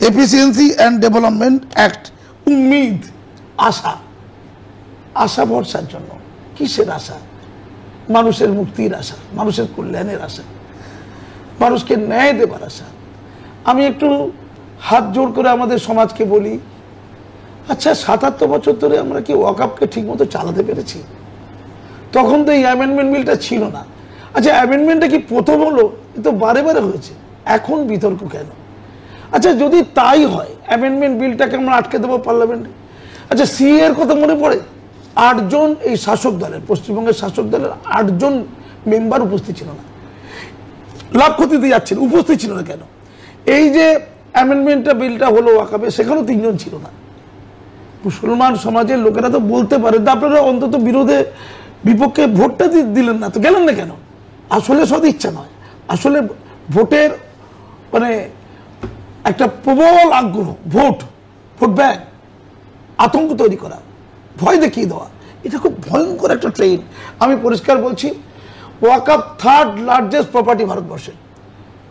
efficiency and development act. উম্মিদ, আশা, আশা ভরসার জন্য। কিসের আশা? মানুষের মুক্তির আশা, মানুষের কল্যাণের আশা, মানুষকে ন্যায় দেবার আশা। আমি একটু হাত জোড় করে আমাদের সমাজকে বলি, আচ্ছা 77 বছর ধরে আমরা কি ওয়াকফকে ঠিক মতো চালাতে পেরেছি? তখন তো এই অ্যামেন্ডমেন্ট বিলটা ছিল না। আচ্ছা, অ্যামেন্ডমেন্টটা কি প্রথম হলো? এ তো বারে বারে হয়েছে, এখন বিতর্ক কেন? আচ্ছা, যদি তাই হয় অ্যামেন্ডমেন্ট বিলটাকে আমরা আটকে দেবো পার্লামেন্টে। আচ্ছা, সিএ এর কথা মনে পড়ে? 8 জন এই শাসক দলের, পশ্চিমবঙ্গের শাসক দলের 8 জন মেম্বার উপস্থিত ছিল না। লাভ ক্ষতিতে যাচ্ছিল, উপস্থিত ছিল না কেন? এই যে অ্যামেন্ডমেন্টটা বিলটা হলো ওয়াকফে, সেখানেও 3 জন ছিল না। মুসলমান সমাজের লোকেরা তো বলতে পারে, আপনারা অন্তত বিপক্ষে ভোটটা দিলেন না, তো গেলেন না কেন? আসলে সদিচ্ছা নয়, আসলে ভোটের মানে একটা প্রবল আগ্রহ, ভোট ব্যাংক, আতঙ্ক তৈরি করা, ভয় দেখিয়ে দেওয়া, এটা খুব ভয়ঙ্কর একটা ট্রেন। আমি পরিষ্কার বলছি, ওয়াকফ 3rd লার্জেস্ট প্রপার্টি ভারতবর্ষে।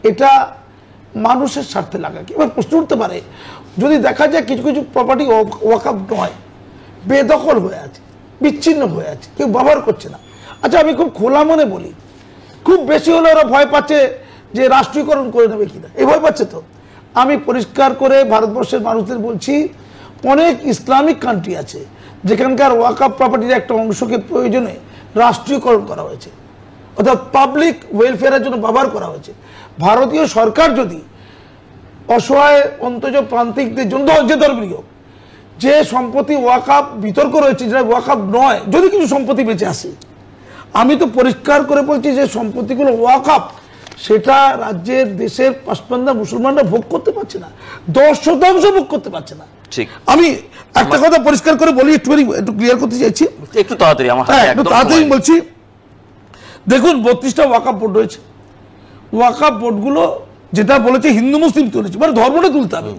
এটা মানুষের স্বার্থে লাগা। এবার প্রশ্ন উঠতে পারে, যদি দেখা যায় কিছু কিছু প্রপার্টি ওয়াকফ নয়, বেদখল হয়ে আছে, বিচ্ছিন্ন হয়ে আছে, কেউ ব্যবহার করছে না। আচ্ছা, আমি খুব খোলা মনে বলি, খুব বেশি হলে ওরা ভয় পাচ্ছে যে রাষ্ট্রীয়করণ করে নেবে কিনা, এই ভয় পাচ্ছে। তো আমি পরিষ্কার করে ভারতবর্ষের মানুষদের বলছি, অনেক ইসলামিক কান্ট্রি আছে যেখানকার ওয়াকফ প্রপার্টির একটা অংশকে প্রয়োজনে রাষ্ট্রীয়করণ করা হয়েছে, অর্থাৎ পাবলিক ওয়েলফেয়ারের জন্য ব্যবহার করা হয়েছে। ভারতীয় সরকার যদি অসহায় অন্তজ প্রান্তিকদের জন্য, যে ধর্মীয় যে সম্পত্তি ওয়াকফ বিতর্ক রয়েছে, যেটা ওয়াকফ নয়, যদি কিছু সম্পত্তি বেঁচে আসে, আমি তো পরিষ্কার করে বলছি যে সম্পত্তিগুলো ওয়াকফ, সেটা রাজ্যের দেশের পাঁচপান্ডা মুসলমানরা ভোগ করতে পারছে না, 10% ভোগ করতে পারছে না। ঠিক, আমি একটা কথা পরিষ্কার করে বলি, একটু ক্লিয়ার করতে চাইছি, একটু তাড়াতাড়ি বলছি। দেখুন, 32টা ওয়াকফ বোর্ড রয়েছে। ওয়াকফ বোর্ডগুলো যেটা বলেছে হিন্দু মুসলিম তুলেছে, মানে ধর্মটা তুলতে হবে।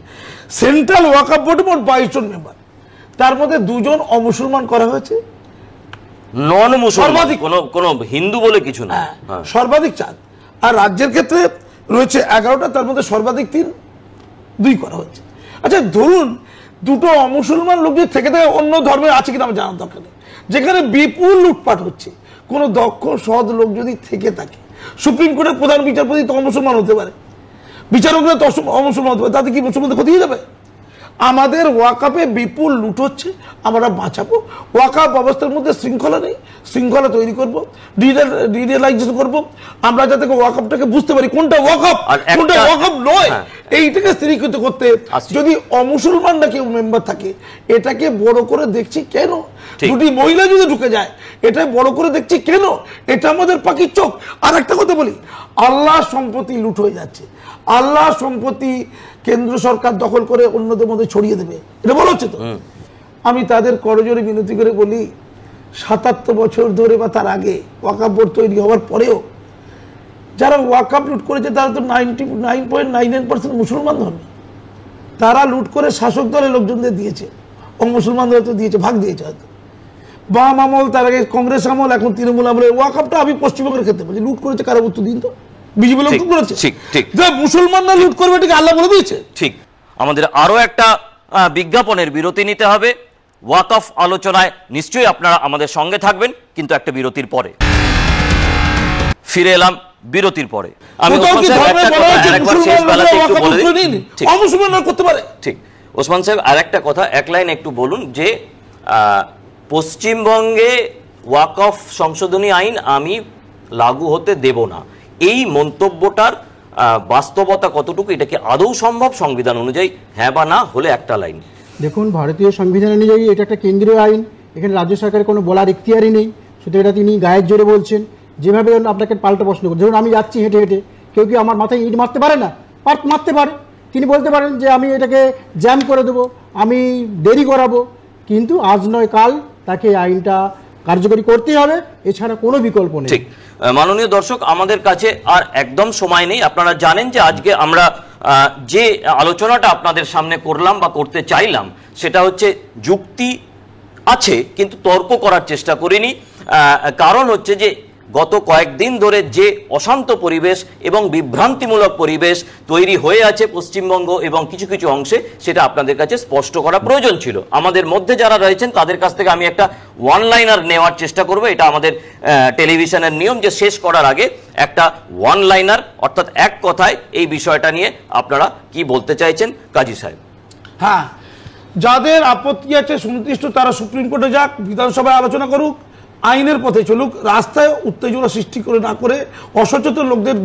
সেন্ট্রাল ওয়াকফ বোর্ডে মোট 22 জন মেম্বার, তার মধ্যে 2 জন অমুসলমান করা হয়েছে, নন মুসলমান, কোনো হিন্দু বলে কিছু না, সর্বাধিক 4। আর রাজ্যের ক্ষেত্রে রয়েছে 11টা, তার মধ্যে সর্বাধিক 2 করা হয়েছে। আচ্ছা, ধরুন 2টো অমুসলমান লোক যদি থেকে অন্য ধর্মের আছে কিনা আমার জানার দরকার নেই, যেখানে বিপুল লুটপাট হচ্ছে, কোনো দক্ষ সৎ লোক যদি থেকে থাকে, সুপ্রিম কোর্টের প্রধান বিচারপতি তো অমুসলমান হতে পারে, বিচারকরা তো অমুসলমান হতে পারে, তাতে কি মুসলমানদের ক্ষতি হয়ে যাবে? আমাদের ওয়াকাফে বিপুল লুট হচ্ছে, আমরা বাঁচাবো। ওয়াকাফ ব্যবস্থার মধ্যে শৃঙ্খলা নেই, শৃঙ্খলা তৈরি করব, ডিজিটালাইজেশন করব, আমরা যাতে ওয়াকাফটাকে বুঝতে পারি কোনটা ওয়াকাফ কোনটা ওয়াকাফ নয়, এইটাকে স্থিরীকৃত করতে। যদি অমুসলমানরা কেউ মেম্বার থাকে, এটাকে বড় করে দেখছি কেন? দুটি মহিলা যদি ঢুকে যায়, এটা বড় করে দেখছি কেন? এটা আমাদের পাখির চোখ। আর একটা কথা বলি, আল্লাহ সম্পত্তি লুট হয়ে যাচ্ছে, আল্লাহ সম্পত্তি কেন্দ্র সরকার দখল করে অন্যদের মধ্যে ছড়িয়ে দেবে, এটা বলা হচ্ছে তো। আমি তাদের করজোরে বিনতি করে বলি, ৭৭ বছর ধরে বা তার আগে ওয়াকাফ বোর্ড তৈরি হওয়ার পরেও যারা ওয়াকাফ লুট করেছে তারা তো 99.99% মুসলমান ধর্ম। তারা লুট করে শাসক দলের লোকজনদের দিয়েছে, ও মুসলমানদের তো দিয়েছে, ভাগ দিয়েছে হয়তো। বাম আমল, তার আগে কংগ্রেস আমল, এখন তৃণমূল আমলে ওয়াকাফটা আমি পশ্চিমবঙ্গের ক্ষেত্রে বলছি, লুট করেছে কারো উত্তর দিন তো, বিজেপি লোক করেছে, মুসলমানরা লুট করবে, এটাকে আল্লাহ বলে দিয়েছে। ঠিক। আমাদের আরো একটা বিজ্ঞাপনের বিরতি নিতে হবে। ওয়াকফ আলোচনায় নিশ্চয়ই আপনারা আমাদের সঙ্গে থাকবেন, কিন্তু একটা বিরতির পরে ফিরে এলাম। বিরতির পরে আমি ঠিক ওসমান সাহেব আর একটা কথা এক লাইন একটু বলুন, যে পশ্চিমবঙ্গে ওয়াকফ সংশোধনী আইন আমি লাগু হতে দেব না, এই মন্তব্যটার বাস্তবতা কতটুকু? এটা কি আদৌ সম্ভব সংবিধান অনুযায়ী? হ্যাঁ বা না হলে একটা লাইন। দেখুন, ভারতীয় সংবিধান অনুযায়ী এটা একটা কেন্দ্রীয় আইন, এখানে রাজ্য সরকারের কোনো বলার ইখতিয়ারই নেই, শুধু এটা তিনি গায়ের জোরে বলছেন। যেভাবে আপনাকে পাল্টা প্রশ্ন করছেন, ধরুন আমি যাচ্ছি হেঁটে হেঁটে, কেউ কি আমার মাথায় ইট মারতে পারে না? মারতে পারে। তিনি বলতে পারেন যে আমি এটাকে জ্যাম করে দেবো, আমি দেরি করাবো, কিন্তু আজ নয় কাল তাকে আইনটা কার্যকরী করতেই হবে, এছাড়া কোনো বিকল্প নেই। ঠিক। মাননীয় দর্শক, আমাদের কাছে আর একদম সময় নেই। আপনারা জানেন যে আজকে আমরা যে আলোচনাটা আপনাদের সামনে করলাম বা করতে চাইলাম, সেটা হচ্ছে যুক্তি আছে কিন্তু তর্ক করার চেষ্টা করিনি। কারণ হচ্ছে যে গত কয়েকদিন ধরে যে অশান্ত পরিবেশ এবং বিভ্রান্তিমূলক পরিবেশ তৈরি হয়ে আছে পশ্চিমবঙ্গ এবং কিছু কিছু অংশে, সেটা আপনাদের কাছে স্পষ্ট করা প্রয়োজন ছিল। আমাদের মধ্যে যারা রয়েছেন তাদের কাছ থেকে আমি একটা ওয়ান লাইনার নেওয়ার চেষ্টা করব। এটা আমাদের টেলিভিশনের নিয়ম যে শেষ করার আগে একটা ওয়ান লাইনার, অর্থাৎ এক কথায় এই বিষয়টা নিয়ে আপনারা কি বলতে চাইছেন, কাজী সাহেব? হ্যাঁ, যাদের আপত্তি আছে সুনির্দিষ্ট, তারা সুপ্রিম কোর্টে যাক, বিধানসভায় আলোচনা করুক, আইনের পথে চলুক, রাস্তায় উত্তেজনা সৃষ্টি করে না করে অসচেতন লোকদের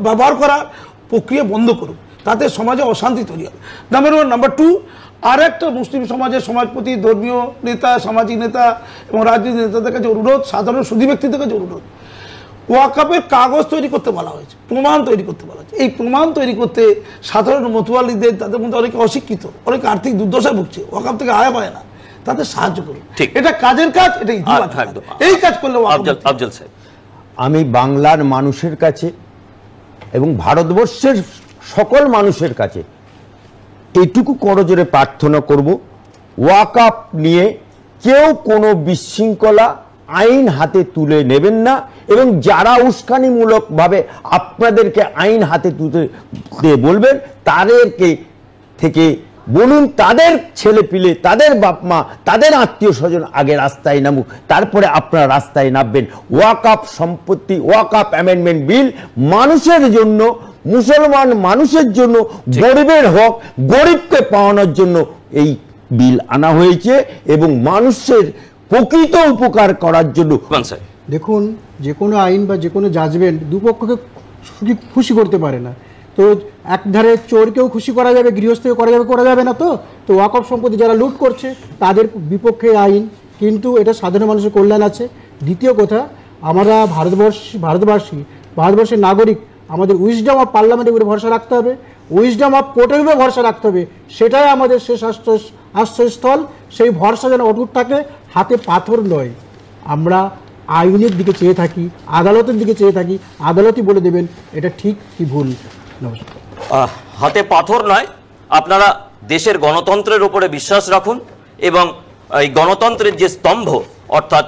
ব্যবহার করার প্রক্রিয়া বন্ধ করুক, তাতে সমাজে অশান্তি তৈরি হবে। নাম্বার 1। নাম্বার 2, আর একটা মুসলিম সমাজের সমাজপতি, ধর্মীয় নেতা, সামাজিক নেতা এবং রাজনৈতিক নেতাদের কাছে অনুরোধ, সাধারণ সুধী ব্যক্তিদের কাছে অনুরোধ, ওয়াকফের কাগজ তৈরি করতে বলা হয়েছে, প্রমাণ তৈরি করতে বলা হয়েছে। এই প্রমাণ তৈরি করতে সাধারণ মতুয়ালিদের, তাদের মধ্যে অনেকে অশিক্ষিত, অনেকে আর্থিক দুর্দশায় ভুগছে, ওয়াকফ থেকে আয় পায় না, তাদের সাহায্য করুন। এটা কাজের কাজ, এটা এই কাজ করলে। আফজল সাহেব, আমি বাংলার মানুষের কাছে এবং ভারতবর্ষের সকল মানুষের কাছে এটুকু করজোরে প্রার্থনা করব, ওয়াকফ নিয়ে কেউ কোনো বিশৃঙ্খলা আইন হাতে তুলে নেবেন না, এবং যারা উস্কানিমূলকভাবে আপনাদেরকে আইন হাতে তুলতে বলবেন, তাদেরকে থেকে বলুন তাদের ছেলে পিলে, তাদের বাপ মা, তাদের আত্মীয় স্বজন আগে রাস্তায় নামুক, তারপরে আপনারা রাস্তায় নামবেন। ওয়াকফ সম্পত্তি, ওয়াকফ অ্যামেন্ডমেন্ট বিল মানুষের জন্য, মুসলমান মানুষের জন্য, গরিবের হক গরিবকে পাওয়ানোর জন্য এই বিল আনা হয়েছে, এবং মানুষের প্রকৃত উপকার করার জন্য। দেখুন, যে কোনো আইন বা যে কোনো জাজমেন্ট দুপক্ষকে খুশি করতে পারে না। তো একধারে চোরকেও খুশি করা যাবে, গৃহস্থকেও করা যাবে না। তো ওয়াকফ সম্পত্তি যারা লুট করছে তাদের বিপক্ষে আইন, কিন্তু এটা সাধারণ মানুষের কল্যাণ আছে। দ্বিতীয় কথা, আমরা ভারতবর্ষের নাগরিক, আমাদের উইজডম অফ পার্লামেন্টের উপরে ভরসা রাখতে হবে, উইজডম অফ কোর্টের উপরে ভরসা রাখতে হবে। সেটাই আমাদের শেষ আশ্রয়স্থল। সেই ভরসা যেন অটুট থাকে, হাতে পাথর নয়। আমরা আইনের দিকে চেয়ে থাকি, আদালতের দিকে চেয়ে থাকি, আদালতই বলে দেবেন এটা ঠিক কি ভুল। হাতে পাথর নয়, আপনারা দেশের গণতন্ত্রের উপরে বিশ্বাস রাখুন, এবং এই গণতন্ত্রের যে স্তম্ভ অর্থাৎ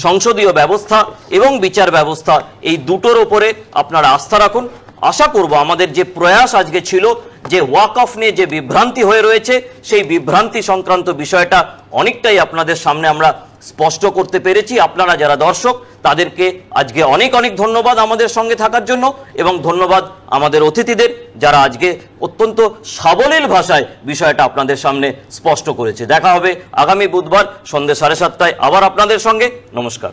সংসদীয় ব্যবস্থা এবং বিচার ব্যবস্থা, এই দুটোর উপরে আপনারা আস্থা রাখুন। আশা করব আমাদের যে প্রয়াস আজকে ছিল, যে ওয়াকফ নিয়ে যে বিভ্রান্তি হয়ে রয়েছে, সেই বিভ্রান্তি সংক্রান্ত বিষয়টা অনেকটাই আপনাদের সামনে আমরা স্পষ্ট করতে পেরেছি। আপনারা যারা দর্শক তাদেরকে আজকে অনেক অনেক ধন্যবাদ আমাদের সঙ্গে থাকার জন্য, এবং ধন্যবাদ আমাদের অতিথিদের যারা আজকে অত্যন্ত সাবলীল ভাষায় বিষয়টা আপনাদের সামনে স্পষ্ট করেছে। দেখা হবে আগামী বুধবার সন্ধ্যে 7:30টায় আবার আপনাদের সঙ্গে। নমস্কার।